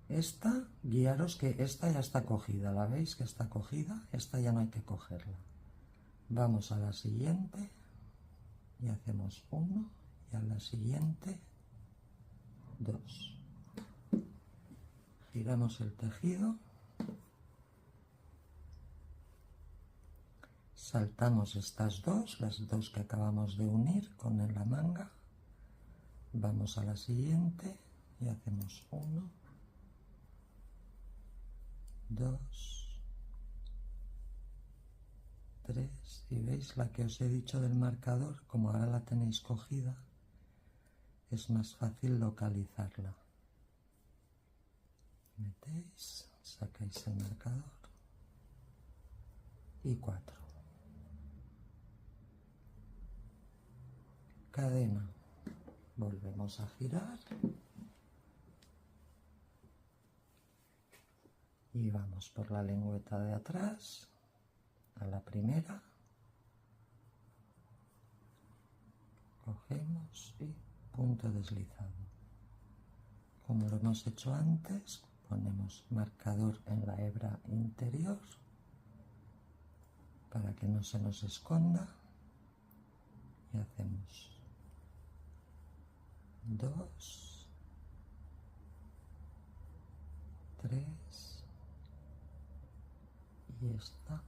Esta, guiaros que esta ya está cogida, ¿la veis que está cogida? Esta ya no hay que cogerla. Vamos a la siguiente y hacemos 1 y a la siguiente 2. Giramos el tejido, saltamos estas dos, las dos que acabamos de unir con la manga, vamos a la siguiente y hacemos 1, 2, 3, y veis la que os he dicho del marcador, como ahora la tenéis cogida, es más fácil localizarla. Metéis, sacáis el marcador y 4. Cadena, volvemos a girar y vamos por la lengüeta de atrás a la primera, cogemos y punto deslizado. Como lo hemos hecho antes, ponemos marcador en la hebra interior para que no se nos esconda y hacemos 2, 3 y esta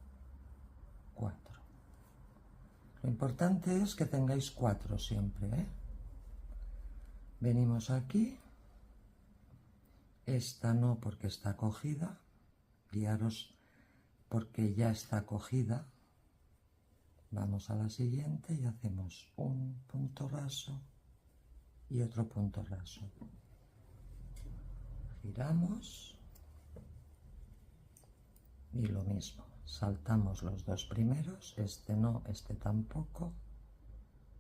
4. Lo importante es que tengáis 4 siempre, ¿eh? Venimos aquí, esta no porque está cogida, guiaros porque ya está cogida. Vamos a la siguiente y hacemos un punto raso y otro punto raso. Giramos y lo mismo, saltamos los dos primeros, este no, este tampoco.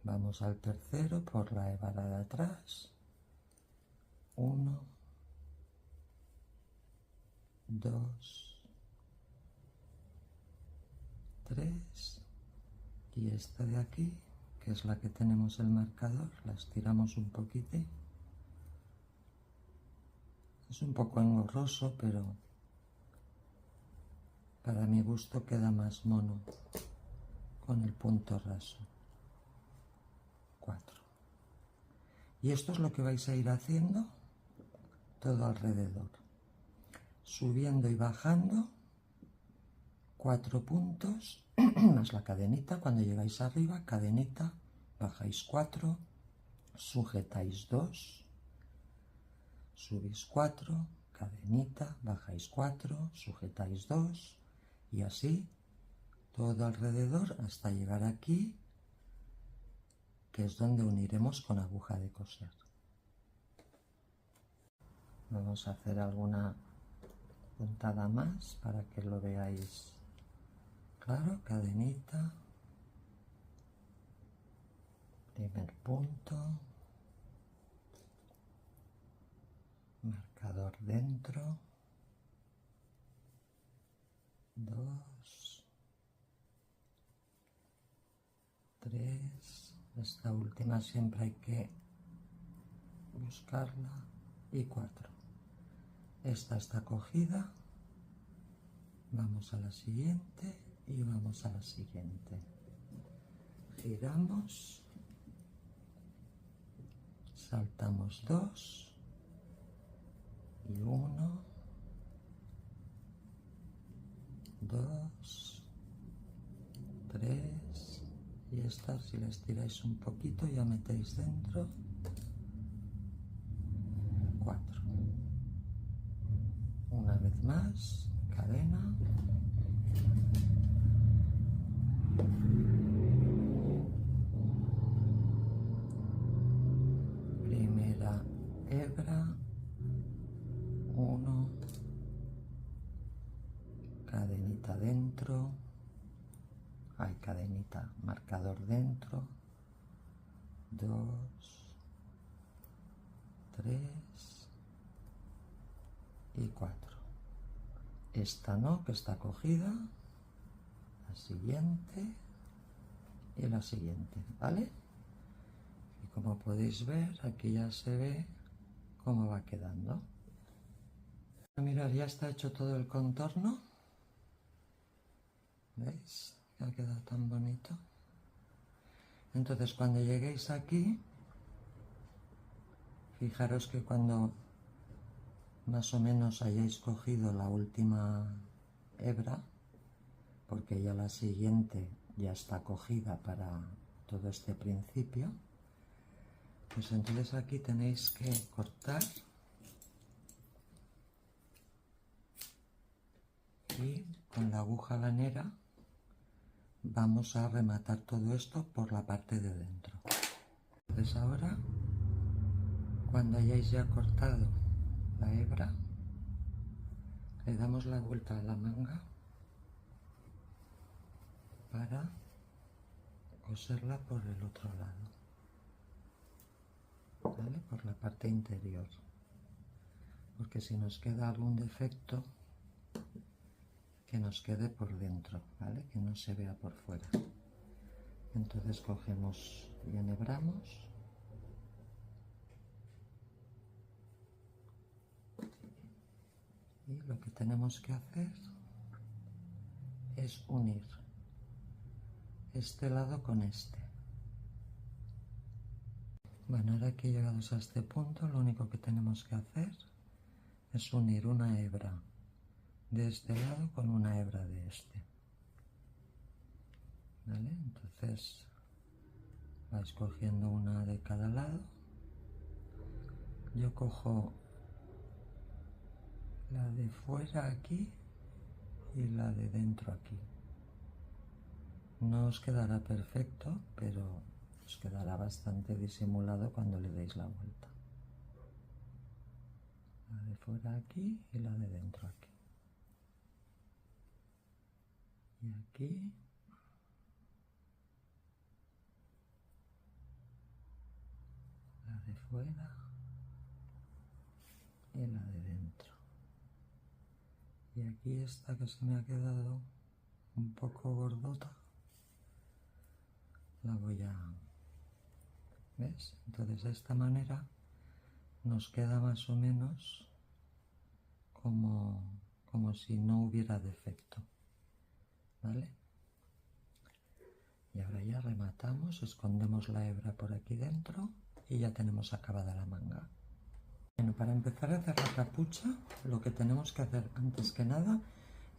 Vamos al tercero por la hebra de atrás, 1, 2, 3 y esta de aquí, que es la que tenemos el marcador, la estiramos un poquitín. Es un poco engorroso, pero para mi gusto queda más mono con el punto raso. 4. Y esto es lo que vais a ir haciendo todo alrededor, subiendo y bajando 4 puntos más la cadenita. Cuando llegáis arriba, cadenita, bajáis 4, sujetáis 2, subís 4, cadenita, bajáis 4, sujetáis 2 y así todo alrededor hasta llegar aquí, que es donde uniremos con aguja de coser. Vamos a hacer alguna puntada más para que lo veáis claro. Cadenita, primer punto, marcador dentro, 2, 3, esta última siempre hay que buscarla, y 4. Esta está cogida, vamos a la siguiente y vamos a la siguiente, giramos, saltamos 2 y 1, 2, 3, y estas si las tiráis un poquito ya metéis dentro, 4. Una vez más, cadena, primera hebra, 1, cadenita dentro, hay cadenita, marcador dentro, 2, 3 y 4. Esta no, que está cogida, la siguiente y la siguiente, ¿vale? Y como podéis ver, aquí ya se ve cómo va quedando. Mirad, ya está hecho todo el contorno, ¿veis? Que ha quedado tan bonito. Entonces cuando lleguéis aquí, fijaros que cuando más o menos hayáis cogido la última hebra, porque ya la siguiente ya está cogida para todo este principio, pues entonces aquí tenéis que cortar y con la aguja lanera vamos a rematar todo esto por la parte de dentro. Entonces ahora, cuando hayáis ya cortado la hebra, le damos la vuelta a la manga para coserla por el otro lado, ¿vale? Por la parte interior, porque si nos queda algún defecto, que nos quede por dentro, ¿vale? Que no se vea por fuera. Entonces cogemos y enhebramos y lo que tenemos que hacer es unir este lado con este. Bueno, ahora que llegados a este punto, lo único que tenemos que hacer es unir una hebra de este lado con una hebra de este, ¿vale? Entonces vais cogiendo una de cada lado. Yo cojo la de fuera aquí y la de dentro aquí. No os quedará perfecto, pero os quedará bastante disimulado cuando le deis la vuelta. La de fuera aquí y la de dentro aquí. Y aquí. La de fuera y la de dentro. Y aquí esta que se me ha quedado un poco gordota, la voy a... ¿ves? Entonces de esta manera nos queda más o menos como si no hubiera defecto, ¿vale? Y ahora ahora ya rematamos, escondemos la hebra por aquí dentro y ya tenemos acabada la manga. Bueno, para empezar a hacer la capucha, lo que tenemos que hacer antes que nada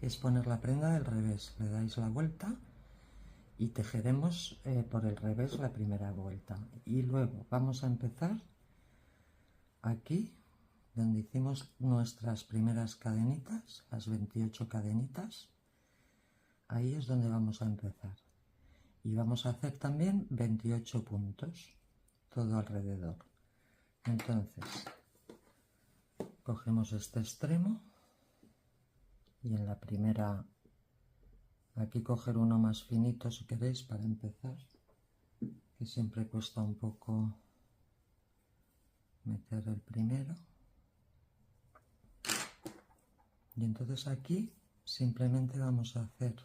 es poner la prenda del revés. Le dais la vuelta y tejeremos por el revés la primera vuelta. Y luego vamos a empezar aquí, donde hicimos nuestras primeras cadenitas, las 28 cadenitas. Ahí es donde vamos a empezar. Y vamos a hacer también 28 puntos, todo alrededor. Entonces, cogemos este extremo y en la primera, aquí coger uno más finito si queréis para empezar, que siempre cuesta un poco meter el primero. Y entonces aquí simplemente vamos a hacer,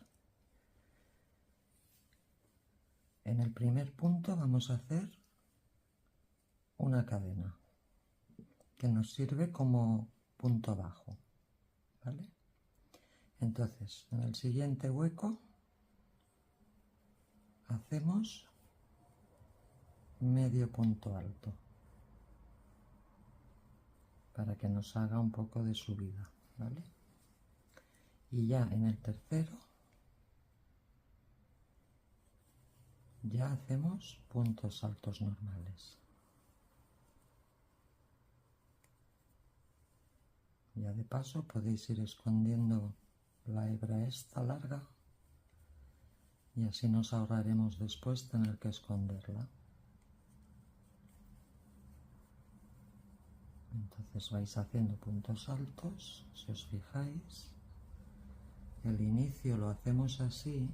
en el primer punto vamos a hacer una cadena que nos sirve como punto bajo, ¿vale? Entonces, en el siguiente hueco hacemos medio punto alto para que nos haga un poco de subida, ¿vale? Y ya en el tercero ya hacemos puntos altos normales. Ya de paso podéis ir escondiendo la hebra esta larga y así nos ahorraremos después tener que esconderla. Entonces vais haciendo puntos altos, si os fijáis. El inicio lo hacemos así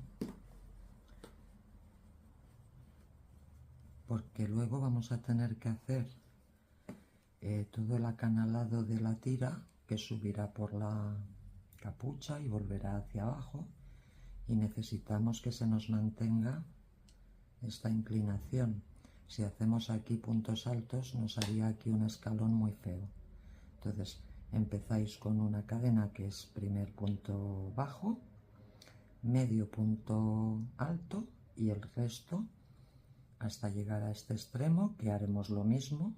porque luego vamos a tener que hacer todo el acanalado de la tira que subirá por la capucha y volverá hacia abajo, y necesitamos que se nos mantenga esta inclinación. Si hacemos aquí puntos altos nos haría aquí un escalón muy feo. Entonces empezáis con una cadena que es primer punto bajo, medio punto alto y el resto hasta llegar a este extremo, que haremos lo mismo,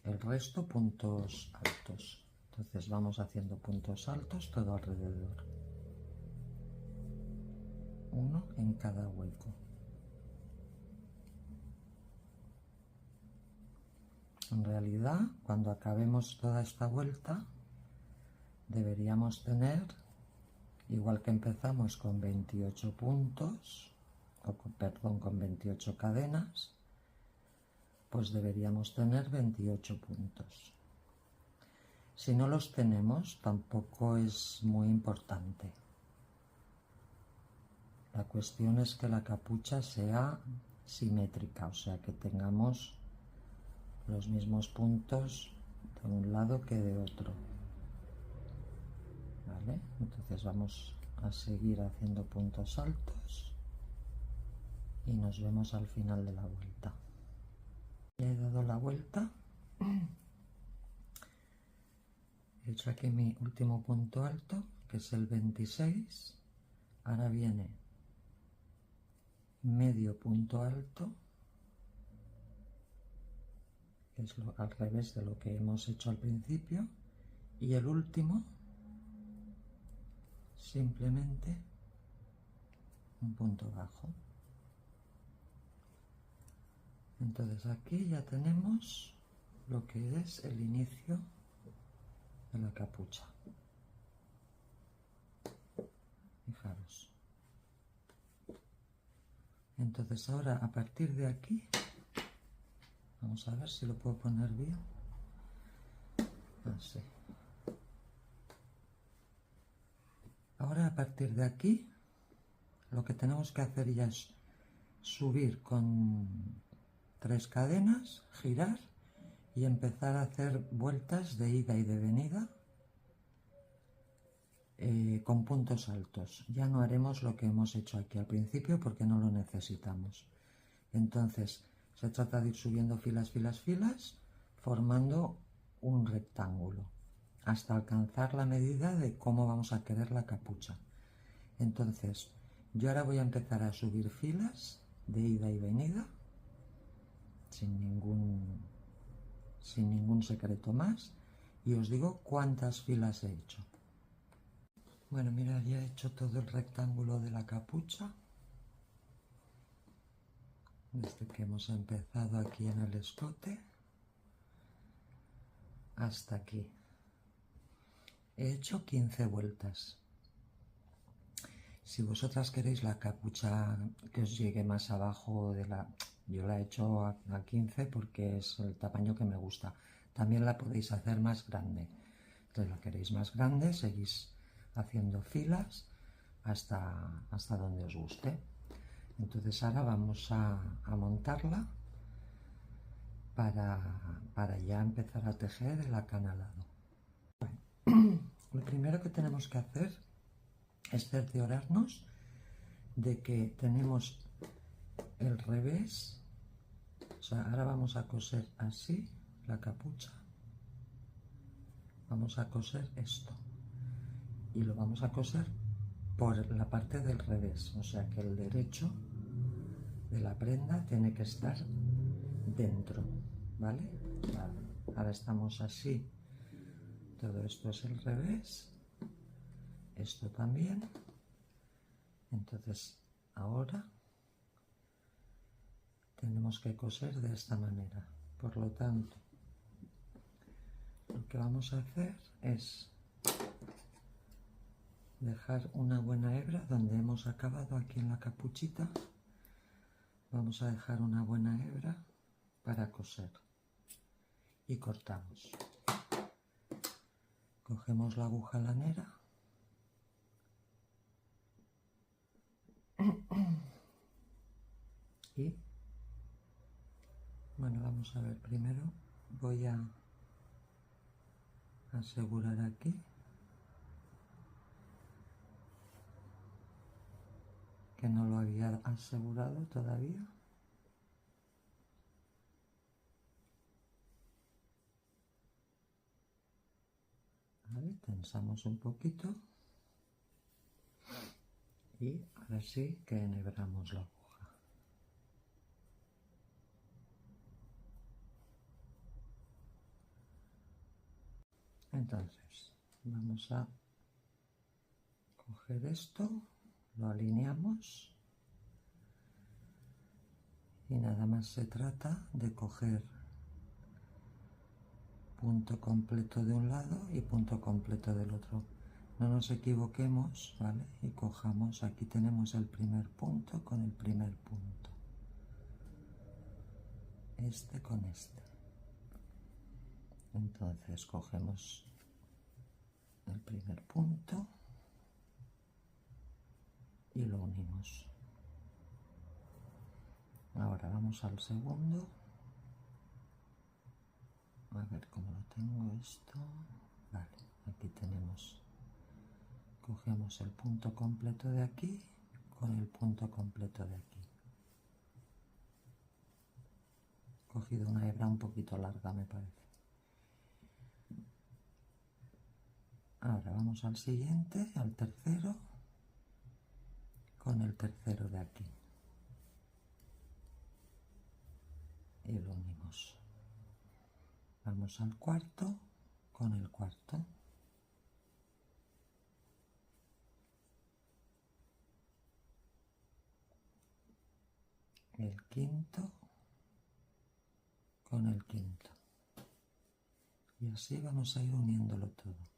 el resto puntos altos. Entonces vamos haciendo puntos altos todo alrededor, uno en cada hueco. En realidad, cuando acabemos toda esta vuelta, deberíamos tener, igual que empezamos con 28 puntos, con 28 cadenas, pues deberíamos tener 28 puntos. Si no los tenemos, tampoco es muy importante. La cuestión es que la capucha sea simétrica, o sea, que tengamos los mismos puntos de un lado que de otro. ¿Vale? Entonces vamos a seguir haciendo puntos altos y nos vemos al final de la vuelta. Ya he dado la vuelta. He hecho aquí mi último punto alto, que es el 26. Ahora viene medio punto alto, que es al revés de lo que hemos hecho al principio, y el último simplemente un punto bajo. Entonces aquí ya tenemos lo que es el inicio de la capucha. Fijaros. Entonces ahora, a partir de aquí, vamos a ver si lo puedo poner bien. Así. Ahora, a partir de aquí, lo que tenemos que hacer ya es subir con 3 cadenas, girar y empezar a hacer vueltas de ida y de venida con puntos altos. Ya no haremos lo que hemos hecho aquí al principio porque no lo necesitamos. Entonces se trata de ir subiendo filas, filas, filas, formando un rectángulo hasta alcanzar la medida de cómo vamos a querer la capucha. Entonces yo ahora voy a empezar a subir filas de ida y venida, sin ningún secreto más, y os digo cuántas filas he hecho. Bueno, mirad, ya he hecho todo el rectángulo de la capucha, desde que hemos empezado aquí en el escote hasta aquí. He hecho 15 vueltas. Si vosotras queréis la capucha que os llegue más abajo yo la he hecho a 15 porque es el tamaño que me gusta. También la podéis hacer más grande. Entonces la queréis más grande, seguís haciendo filas hasta donde os guste. Entonces ahora vamos a montarla para ya empezar a tejer el acanalado. Bueno, lo primero que tenemos que hacer es cerciorarnos de que tenemos el revés. O sea, ahora vamos a coser así la capucha, vamos a coser esto y lo vamos a coser por la parte del revés, o sea que el derecho de la prenda tiene que estar dentro, ¿vale? Vale. Ahora estamos así, todo esto es el revés, esto también. Entonces ahora tenemos que coser de esta manera. Por lo tanto, lo que vamos a hacer es dejar una buena hebra donde hemos acabado aquí en la capuchita. Vamos a dejar una buena hebra para coser y cortamos. Cogemos la aguja lanera y bueno, vamos a ver, primero voy a asegurar aquí que no lo había asegurado todavía. Vale, tensamos un poquito y ahora sí que enhebramos la aguja. Entonces vamos a coger esto, lo alineamos y nada más se trata de coger punto completo de un lado y punto completo del otro. No nos equivoquemos, ¿vale? Y cojamos, aquí tenemos el primer punto con el primer punto, este con este. Entonces cogemos el primer punto y lo unimos. Ahora vamos al segundo. A ver cómo lo tengo esto. Vale, aquí tenemos. Cogemos el punto completo de aquí con el punto completo de aquí. He cogido una hebra un poquito larga, me parece. Ahora vamos al siguiente, al tercero, con el tercero de aquí. Y lo unimos. Vamos al cuarto, con el cuarto. El quinto, con el quinto. Y así vamos a ir uniéndolo todo,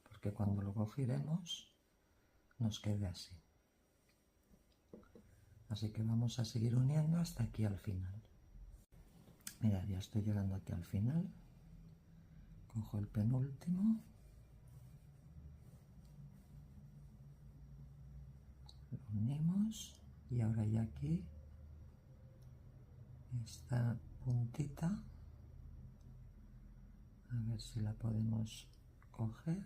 porque cuando lo cogiremos nos quede así. Así que vamos a seguir uniendo hasta aquí al final. Mirad, ya estoy llegando aquí al final. Cojo el penúltimo. Lo unimos y ahora ya aquí esta puntita, a ver si la podemos coger.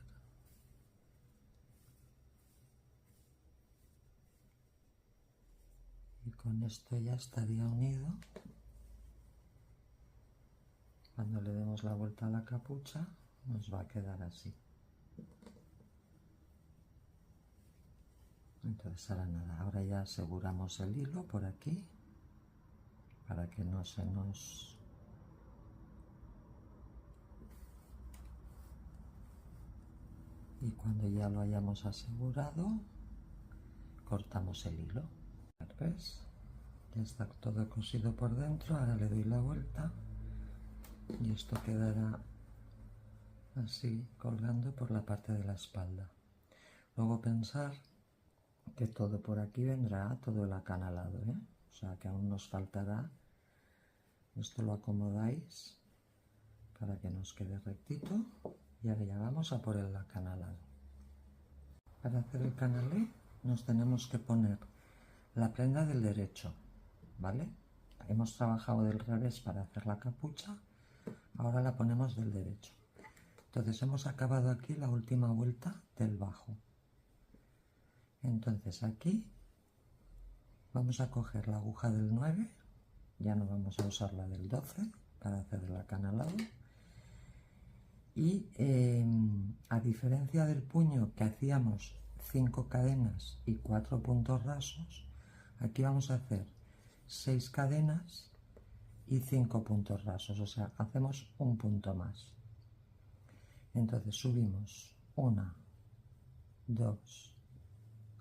Y con esto ya estaría unido. Cuando le demos la vuelta a la capucha nos va a quedar así. Entonces ahora nada, ahora ya aseguramos el hilo por aquí para que no se nos... Y cuando ya lo hayamos asegurado, cortamos el hilo. ¿Ves? Ya está todo cosido por dentro. Ahora le doy la vuelta y esto quedará así colgando por la parte de la espalda. Luego pensar que todo por aquí vendrá todo el acanalado, ¿eh? O sea que aún nos faltará. Esto lo acomodáis para que nos quede rectito y ahora ya vamos a por el acanalado. Para hacer el canalé nos tenemos que poner la prenda del derecho, ¿vale? Hemos trabajado del revés para hacer la capucha, ahora la ponemos del derecho. Entonces hemos acabado aquí la última vuelta del bajo. Entonces aquí vamos a coger la aguja del 9, ya no vamos a usar la del 12 para hacer el acanalado. Y a diferencia del puño que hacíamos 5 cadenas y 4 puntos rasos, aquí vamos a hacer 6 cadenas y 5 puntos rasos, o sea, hacemos un punto más. Entonces subimos 1, 2,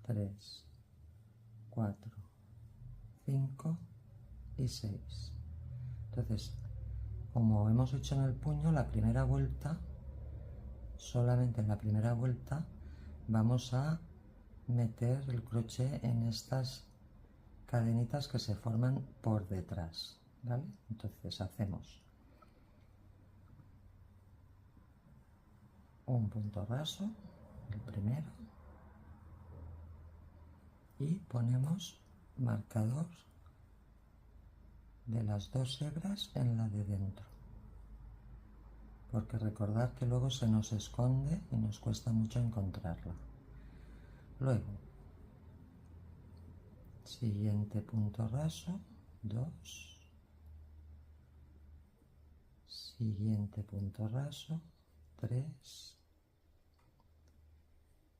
3, 4, 5 y 6. Entonces, como hemos hecho en el puño, la primera vuelta, solamente en la primera vuelta vamos a meter el crochet en estas cadenitas que se forman por detrás, ¿vale? Entonces hacemos un punto raso, el primero, y ponemos marcador de las 2 hebras en la de dentro, porque recordad que luego se nos esconde y nos cuesta mucho encontrarla. Luego, siguiente punto raso, 2, siguiente punto raso, 3,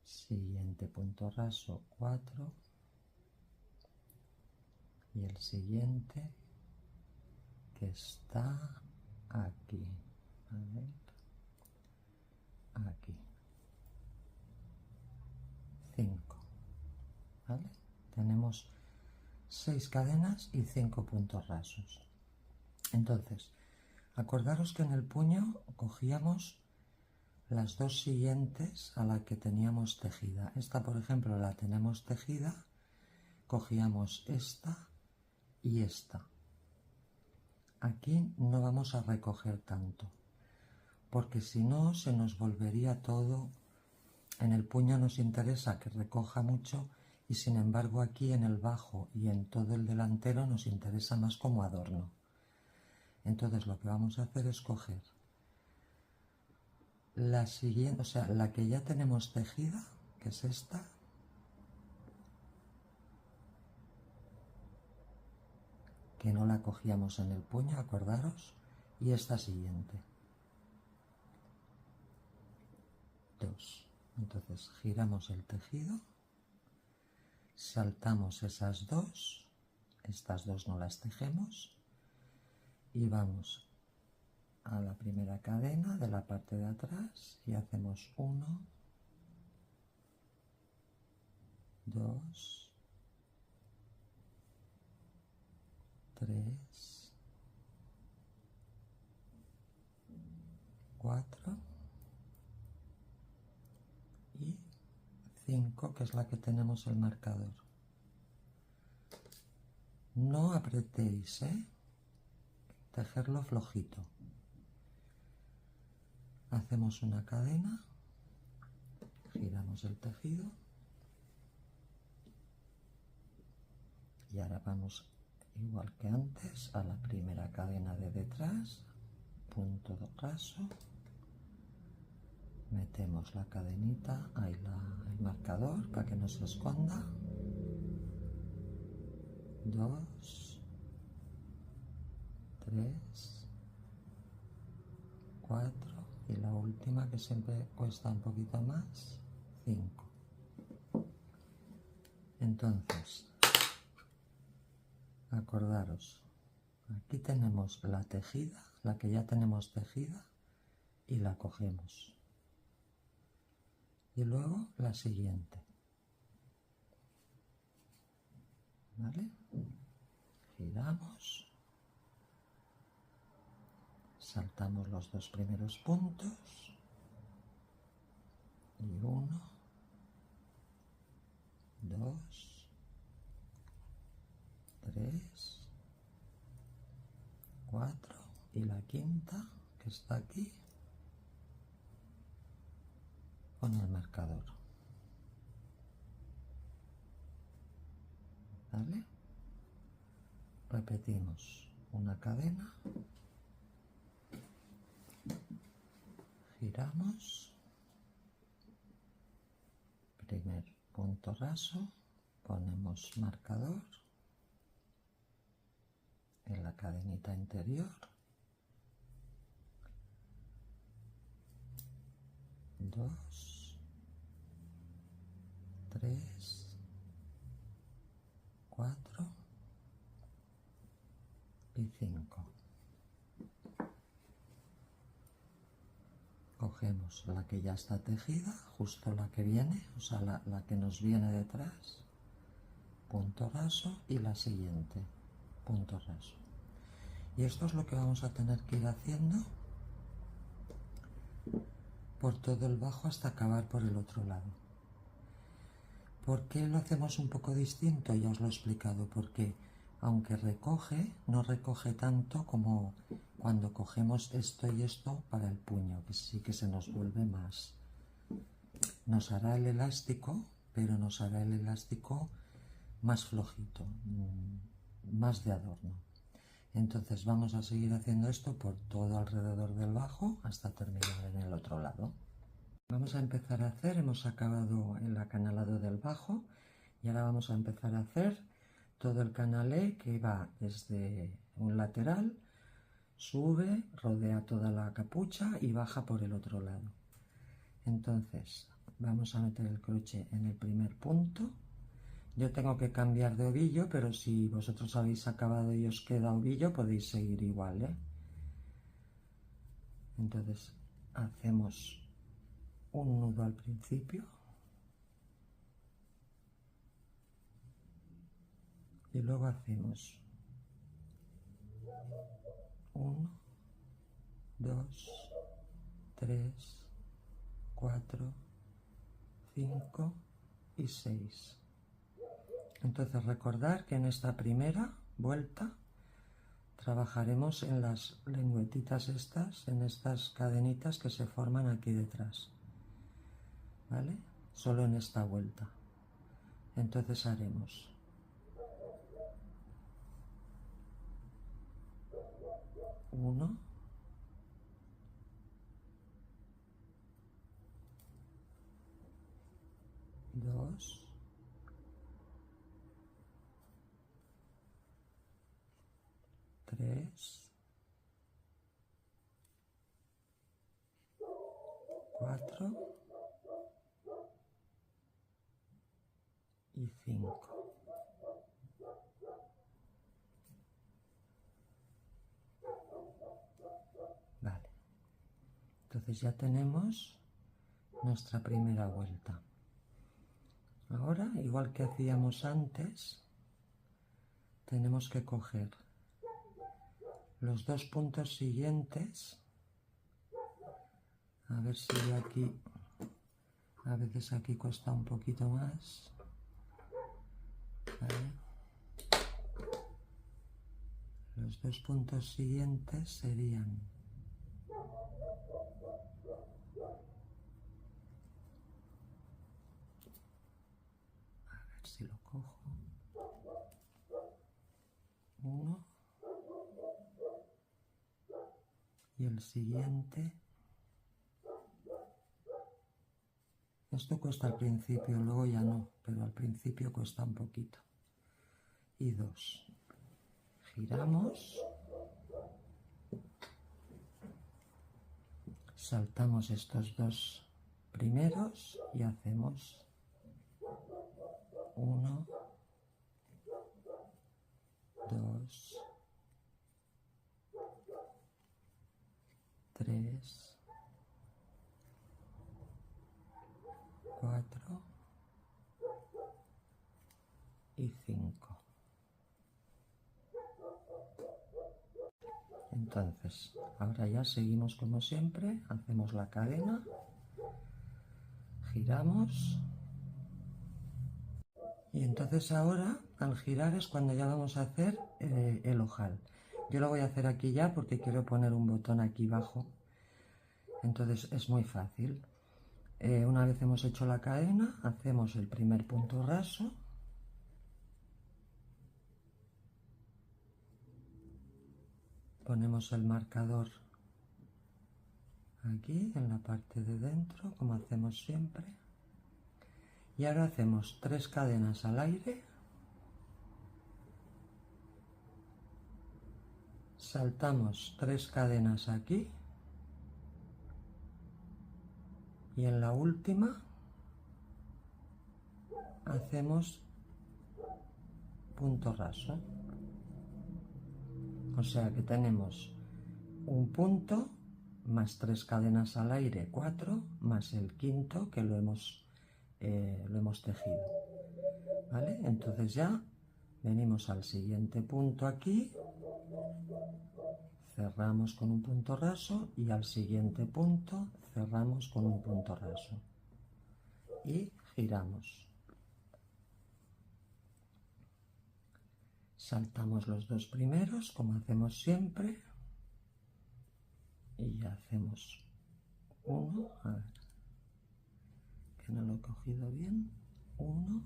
siguiente punto raso, 4, y el siguiente que está aquí, a ver, aquí, 5, ¿vale? Tenemos 6 cadenas y 5 puntos rasos. Entonces, acordaros que en el puño cogíamos las 2 siguientes a la que teníamos tejida. Esta, por ejemplo, la tenemos tejida, cogíamos esta y esta. Aquí no vamos a recoger tanto, porque si no se nos volvería todo. En el puño nos interesa que recoja mucho y sin embargo aquí en el bajo y en todo el delantero nos interesa más como adorno. Entonces lo que vamos a hacer es coger la siguiente, o sea, la que ya tenemos tejida, que es esta, que no la cogíamos en el puño, acordaros, y esta siguiente. 2. Entonces giramos el tejido, saltamos esas 2, estas 2 no las tejemos, y vamos a la primera cadena de la parte de atrás y hacemos 1, 2, 3, 4 y 5, que es la que tenemos el marcador. No apretéis, tejerlo flojito. Hacemos una cadena, giramos el tejido y ahora vamos igual que antes a la primera cadena de detrás, punto raso, metemos la cadenita, ahí el marcador para que no se esconda, 2, 3, 4 y la última, que siempre cuesta un poquito más, 5. Entonces, acordaros, Aquí tenemos la tejida, la que ya tenemos tejida, y la cogemos. Y luego la siguiente. ¿Vale? Giramos. Saltamos los dos primeros puntos. Y 1, 2, 3, 4 y la quinta que está aquí con el marcador. ¿Vale? Repetimos una cadena, giramos, primer punto raso, ponemos marcador en la cadenita interior, 2, 3, 4 y 5. Cogemos la que ya está tejida, justo la que viene, o sea, la que nos viene detrás, punto raso, y la siguiente, punto raso. Y esto es lo que vamos a tener que ir haciendo por todo el bajo hasta acabar por el otro lado. ¿Por qué lo hacemos un poco distinto? Ya os lo he explicado, porque aunque recoge, no recoge tanto como cuando cogemos esto y esto para el puño, que sí que se nos vuelve más. Nos hará el elástico, pero nos hará el elástico más flojito, más de adorno. Entonces vamos a seguir haciendo esto por todo alrededor del bajo hasta terminar en el otro lado. Vamos a empezar a hacer, hemos acabado el acanalado del bajo y ahora vamos a empezar a hacer todo el canalé que va desde un lateral, sube, rodea toda la capucha y baja por el otro lado. Entonces vamos a meter el crochet en el primer punto. Yo tengo que cambiar de ovillo, pero si vosotros habéis acabado y os queda ovillo podéis seguir igual, ¿eh? Entonces hacemos un nudo al principio y luego hacemos 1, 2, 3, 4, 5 y 6. Entonces recordar que en esta primera vuelta trabajaremos en las lengüetitas estas, en estas cadenitas que se forman aquí detrás, ¿vale? Solo en esta vuelta. Entonces haremos 1, 2, 3, 4 y 5. Vale. Entonces ya tenemos nuestra primera vuelta. Ahora, igual que hacíamos antes, tenemos que coger los dos puntos siguientes. A ver si aquí, a veces aquí cuesta un poquito más. ¿Vale? Los dos puntos siguientes serían si lo cojo, 1 y el siguiente, esto cuesta al principio, luego ya no, pero al principio cuesta un poquito, y 2, giramos, saltamos estos dos primeros y hacemos 1, 2, 3, 4 y 5. Entonces, ahora ya seguimos como siempre, hacemos la cadena, giramos y entonces ahora al girar es cuando ya vamos a hacer el ojal. Yo lo voy a hacer aquí ya porque quiero poner un botón aquí abajo, entonces es muy fácil. Una vez hemos hecho la cadena, hacemos el primer punto raso, ponemos el marcador aquí en la parte de dentro, como hacemos siempre, y ahora hacemos 3 cadenas al aire, saltamos 3 cadenas aquí y en la última hacemos punto raso, o sea que tenemos un punto más 3 cadenas al aire, 4, más el quinto que lo hemos tejido, ¿vale? Entonces ya venimos al siguiente punto aquí, cerramos con un punto raso y al siguiente punto cerramos con un punto raso y giramos. Saltamos los 2 primeros como hacemos siempre y ya hacemos uno, a ver, que no lo he cogido bien, 1,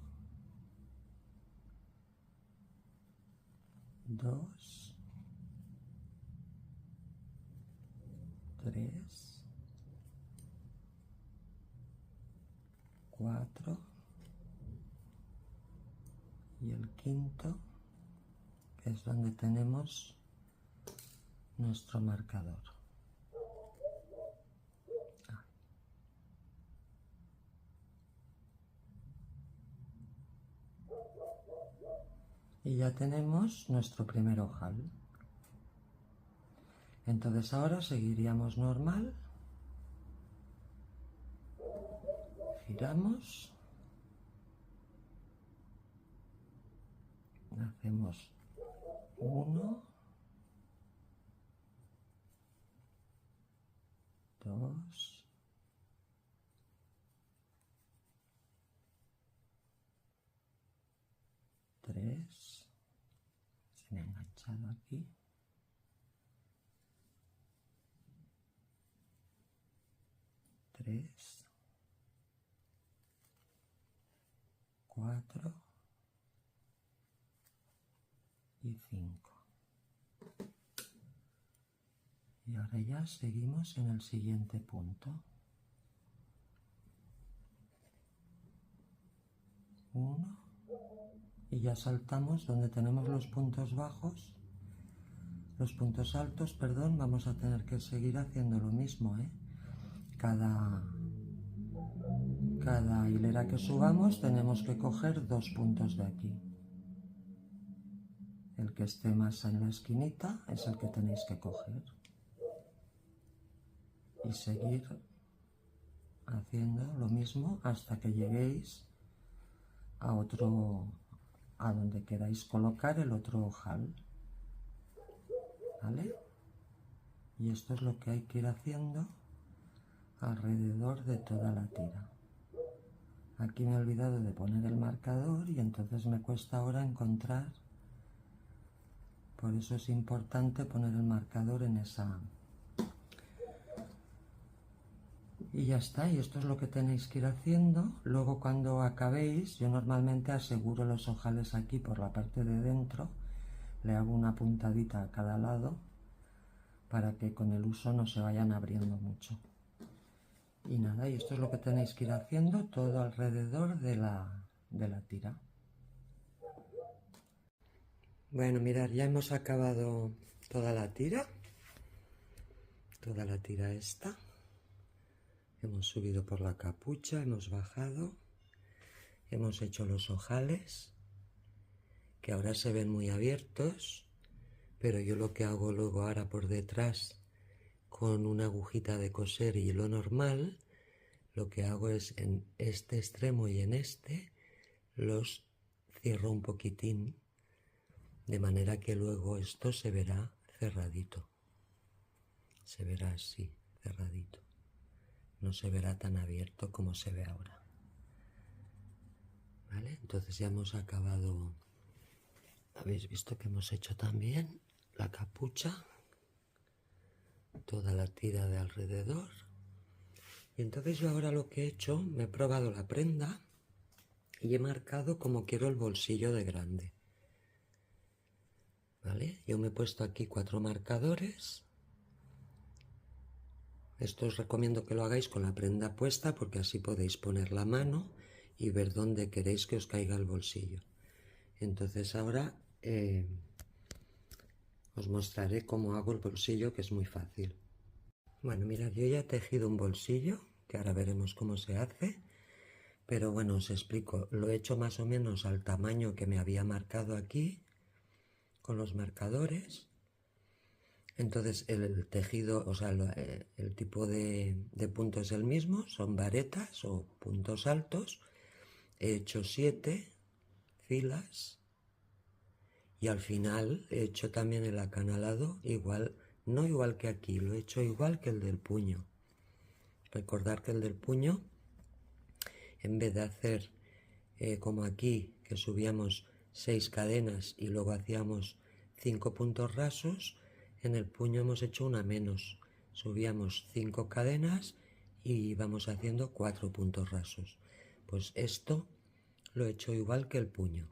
2, 3, 4 y el quinto, que es donde tenemos nuestro marcador. Y ya tenemos nuestro primer ojal. Entonces ahora seguiríamos normal, giramos, hacemos 1, 2, 3, se me ha enganchado aquí, 3, 4 y 5. Y ahora ya seguimos en el siguiente punto. 1 y ya saltamos donde tenemos los puntos bajos, los puntos altos, perdón, vamos a tener que seguir haciendo lo mismo, Cada hilera que subamos tenemos que coger 2 puntos de aquí. El que esté más en la esquinita es el que tenéis que coger. Y seguir haciendo lo mismo hasta que lleguéis a donde queráis colocar el otro ojal, ¿vale? Y esto es lo que hay que ir haciendo alrededor de toda la tira. Aquí me he olvidado de poner el marcador y entonces me cuesta ahora encontrar, por eso es importante poner el marcador en esa. Y ya está, y esto es lo que tenéis que ir haciendo. Luego cuando acabéis, yo normalmente aseguro los ojales aquí por la parte de dentro, le hago una puntadita a cada lado para que con el uso no se vayan abriendo mucho. Y nada, y esto es lo que tenéis que ir haciendo todo alrededor de la tira. Bueno, mirad, ya hemos acabado toda la tira esta. Hemos subido por la capucha, hemos bajado, hemos hecho los ojales, que ahora se ven muy abiertos, pero yo lo que hago luego ahora por detrás con una agujita de coser y hilo normal, lo que hago es en este extremo y en este los cierro un poquitín, de manera que luego esto se verá cerradito. Se verá así, cerradito. No se verá tan abierto como se ve ahora. ¿Vale? Entonces ya hemos acabado. Habéis visto que hemos hecho también la capucha, toda la tira de alrededor. Y entonces yo ahora lo que he hecho, me he probado la prenda y he marcado como quiero el bolsillo de grande. ¿Vale? Yo me he puesto aquí 4 marcadores. Esto os recomiendo que lo hagáis con la prenda puesta porque así podéis poner la mano y ver dónde queréis que os caiga el bolsillo. Entonces ahora os mostraré cómo hago el bolsillo, que es muy fácil. Bueno, mirad, yo ya he tejido un bolsillo, que ahora veremos cómo se hace. Pero bueno, os explico. Lo he hecho más o menos al tamaño que me había marcado aquí, con los marcadores. Entonces el tejido, o sea, el tipo de punto es el mismo, son varetas o puntos altos. He hecho 7 filas y al final he hecho también el acanalado igual, no igual que aquí, lo he hecho igual que el del puño. Recordar que el del puño, en vez de hacer como aquí, que subíamos 6 cadenas y luego hacíamos 5 puntos rasos, en el puño hemos hecho una menos. Subíamos 5 cadenas y vamos haciendo 4 puntos rasos. Pues esto lo he hecho igual que el puño.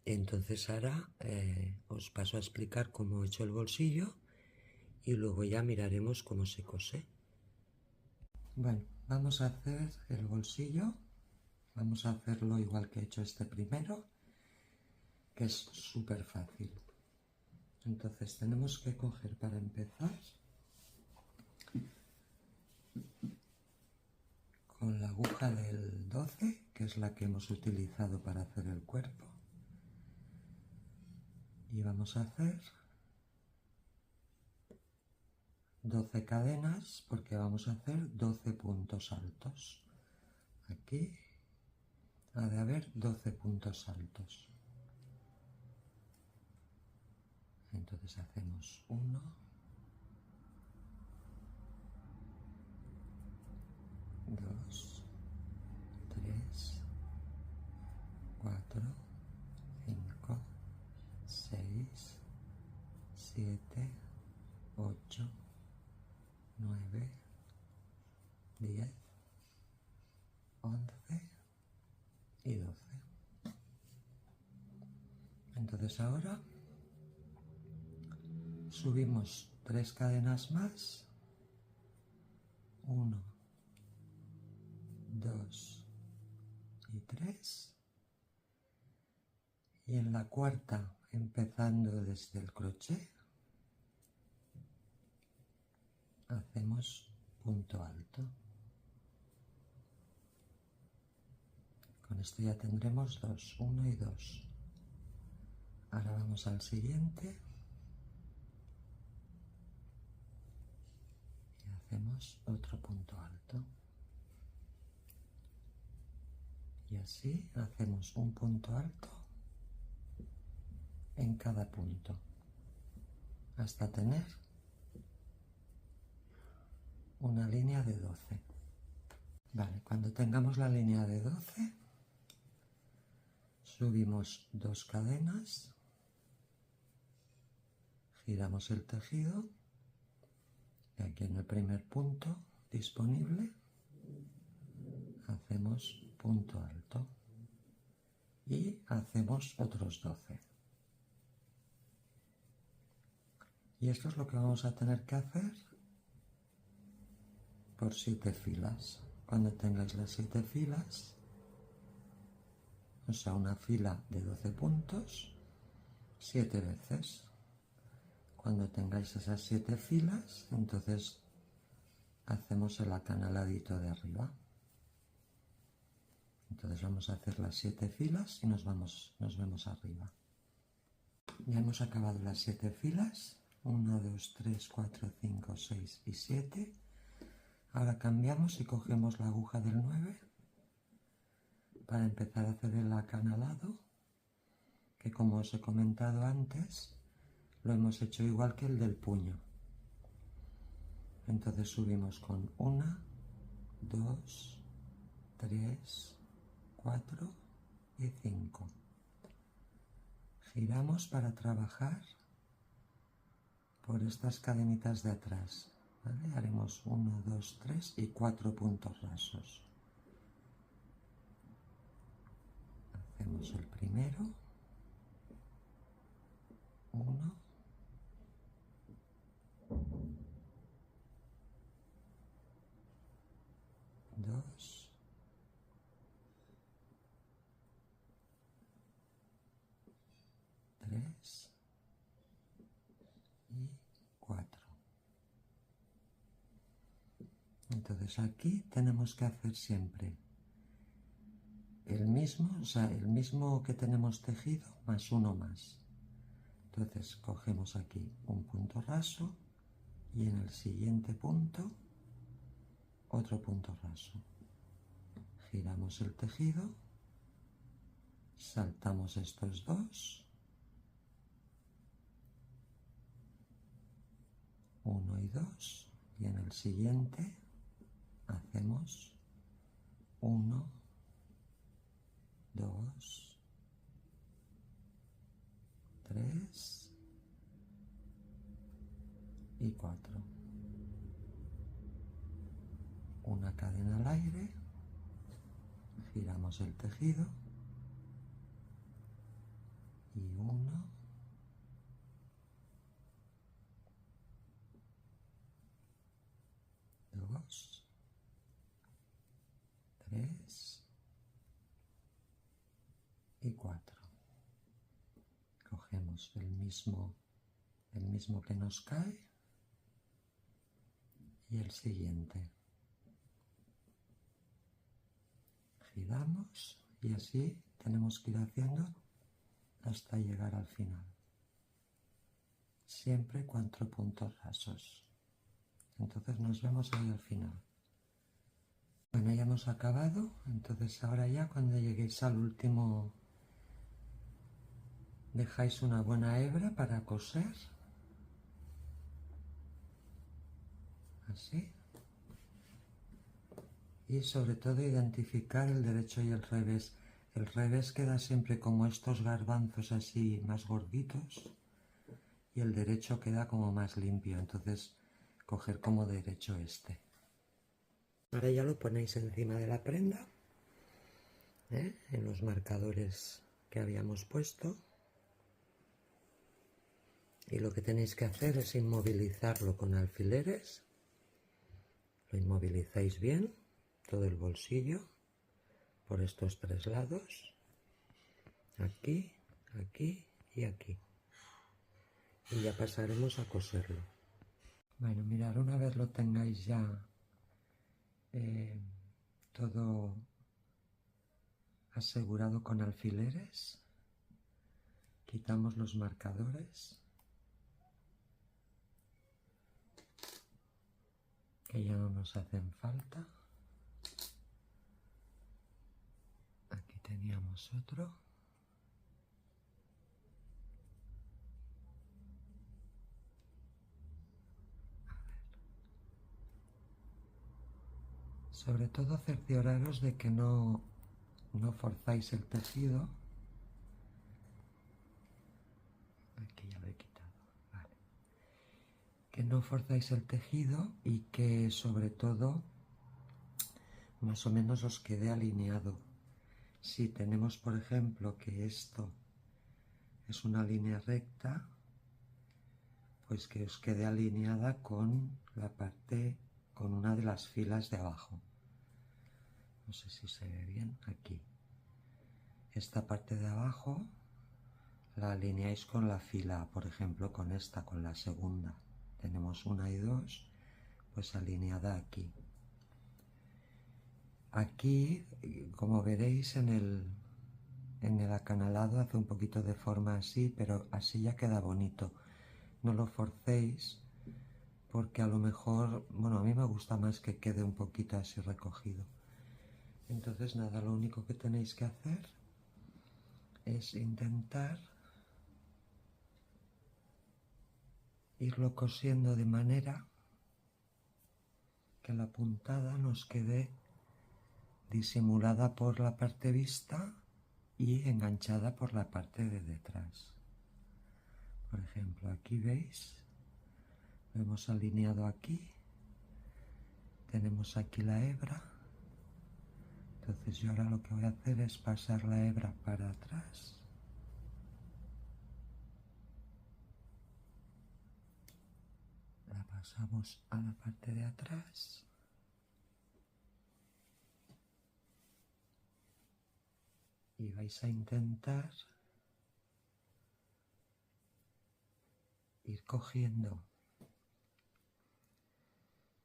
Entonces ahora os paso a explicar cómo he hecho el bolsillo y luego ya miraremos cómo se cose. Bueno, vamos a hacer el bolsillo. Vamos a hacerlo igual que he hecho este primero, que es súper fácil. Entonces tenemos que coger para empezar con la aguja del 12, que es la que hemos utilizado para hacer el cuerpo. Y vamos a hacer 12 cadenas porque vamos a hacer 12 puntos altos. Aquí ha de haber 12 puntos altos. Entonces hacemos 1, 2, 3, 4, 5, 6, 7, 8, 9, 10, 11 y 12. Entonces ahora subimos 3 cadenas más, 1, 2 y 3, y en la cuarta, empezando desde el crochet, hacemos punto alto. Con esto ya tendremos 2, 1 y 2. Ahora vamos al siguiente y hacemos otro punto alto. Y así hacemos un punto alto en cada punto, hasta tener una línea de 12. Vale, cuando tengamos la línea de 12, subimos 2 cadenas, giramos el tejido y aquí en el primer punto disponible hacemos punto alto y hacemos otros 12. Y esto es lo que vamos a tener que hacer por 7 filas. Cuando tengáis las 7 filas, o sea, una fila de 12 puntos, 7 veces. Cuando tengáis esas 7 filas, entonces hacemos el acanaladito de arriba. Entonces vamos a hacer las 7 filas y nos vemos arriba. Ya hemos acabado las 7 filas 1, 2, 3, 4, 5, 6 y 7. Ahora cambiamos y cogemos la aguja del 9 para empezar a hacer el acanalado, que como os he comentado antes, lo hemos hecho igual que el del puño. Entonces subimos con 1, 2, 3, 4 y 5. Giramos para trabajar por estas cadenitas de atrás, ¿vale? Haremos 1, 2, 3 y 4 puntos rasos. Hacemos el primero, 1, 2, 3 y 4. Entonces aquí tenemos que hacer siempre el mismo, o sea, el mismo que tenemos tejido más uno más. Entonces cogemos aquí un punto raso y en el siguiente punto otro punto raso. Giramos el tejido, saltamos estos dos, 1 y 2, y en el siguiente hacemos 1, 2, 3 y 4. Una cadena al aire, giramos el tejido y 1, 2, 3 y 4. Cogemos el mismo que nos cae y el siguiente. Giramos y así tenemos que ir haciendo hasta llegar al final. Siempre 4 puntos rasos. Entonces nos vemos ahí al final. Bueno, ya hemos acabado. Entonces ahora ya cuando lleguéis al último dejáis una buena hebra para coser. Así. Y sobre todo identificar el derecho y el revés. El revés queda siempre como estos garbanzos así más gorditos y el derecho queda como más limpio. Entonces coger como derecho este. Ahora ya lo ponéis encima de la prenda, en los marcadores que habíamos puesto. Y lo que tenéis que hacer es inmovilizarlo con alfileres. Lo inmovilizáis bien, todo el bolsillo, por estos 3 lados. Aquí, aquí y aquí. Y ya pasaremos a coserlo. Bueno, mirad, una vez lo tengáis ya todo asegurado con alfileres, quitamos los marcadores, que ya no nos hacen falta. Aquí teníamos otro. Sobre todo cercioraros de que no forzáis el tejido. Aquí ya lo he quitado. Vale. Que no forzáis el tejido y que sobre todo más o menos os quede alineado. Si tenemos, por ejemplo, que esto es una línea recta, pues que os quede alineada con la parte, con una de las filas de abajo. No sé si se ve bien aquí. Esta parte de abajo la alineáis con la fila, por ejemplo, con esta, con la segunda. Tenemos 1 y 2, pues alineada aquí. Aquí, como veréis en el acanalado, hace un poquito de forma así, pero así ya queda bonito. no lo forcéis, porque a lo mejor, bueno, a mí me gusta más que quede un poquito así recogido. Entonces nada, lo único que tenéis que hacer es intentar irlo cosiendo de manera que la puntada nos quede disimulada por la parte vista y enganchada por la parte de detrás. Por ejemplo, aquí veis, lo hemos alineado aquí, tenemos aquí la hebra. Entonces yo ahora lo que voy a hacer es pasar la hebra para atrás. La pasamos a la parte de atrás. Y vais a intentar ir cogiendo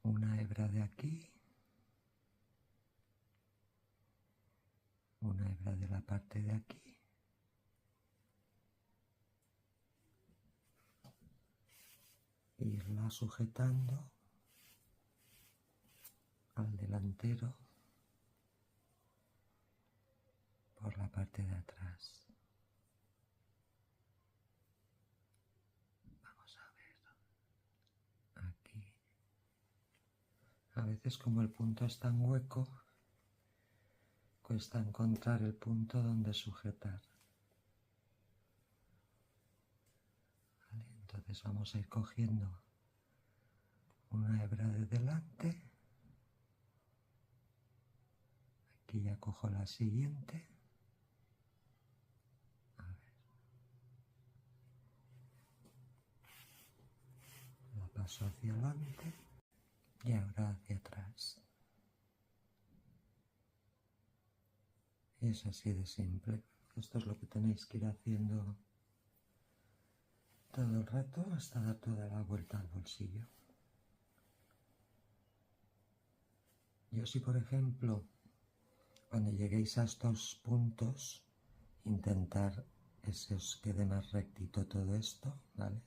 una hebra de aquí, una hebra de la parte de aquí, e irla sujetando al delantero por la parte de atrás. Vamos a ver, aquí. A veces como el punto es tan hueco, cuesta encontrar el punto donde sujetar. ¿Vale? Entonces vamos a ir cogiendo una hebra de delante. Aquí ya cojo la siguiente. A ver. La paso hacia adelante y ahora hacia atrás. Es así de simple. Esto es lo que tenéis que ir haciendo todo el rato hasta dar toda la vuelta al bolsillo. Yo si por ejemplo, cuando lleguéis a estos puntos, intentar que se os quede más rectito todo esto, ¿vale?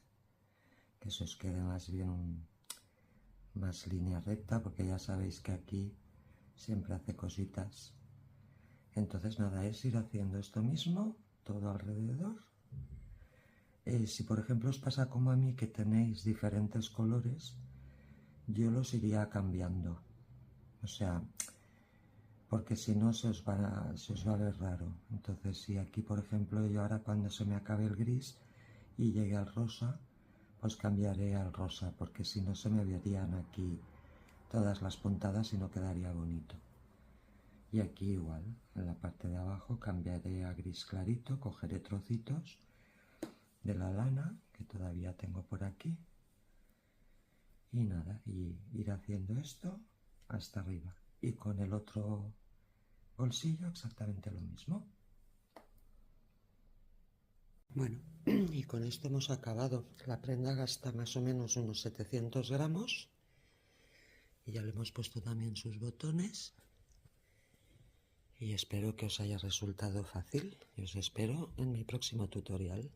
Que se os quede más bien más línea recta, porque ya sabéis que aquí siempre hace cositas. Entonces nada, es ir haciendo esto mismo todo alrededor. Si por ejemplo os pasa como a mí que tenéis diferentes colores, yo los iría cambiando. O sea, porque si no se os va a ver raro. Entonces si aquí por ejemplo yo ahora cuando se me acabe el gris y llegue al rosa, pues cambiaré al rosa, porque si no se me verían aquí todas las puntadas y no quedaría bonito. Y aquí igual, en la parte de abajo cambiaré a gris clarito, cogeré trocitos de la lana que todavía tengo por aquí y nada, y ir haciendo esto hasta arriba. Y con el otro bolsillo exactamente lo mismo. Bueno, y con esto hemos acabado. La prenda gasta más o menos unos 700 gramos y ya le hemos puesto también sus botones. Y espero que os haya resultado fácil y os espero en mi próximo tutorial.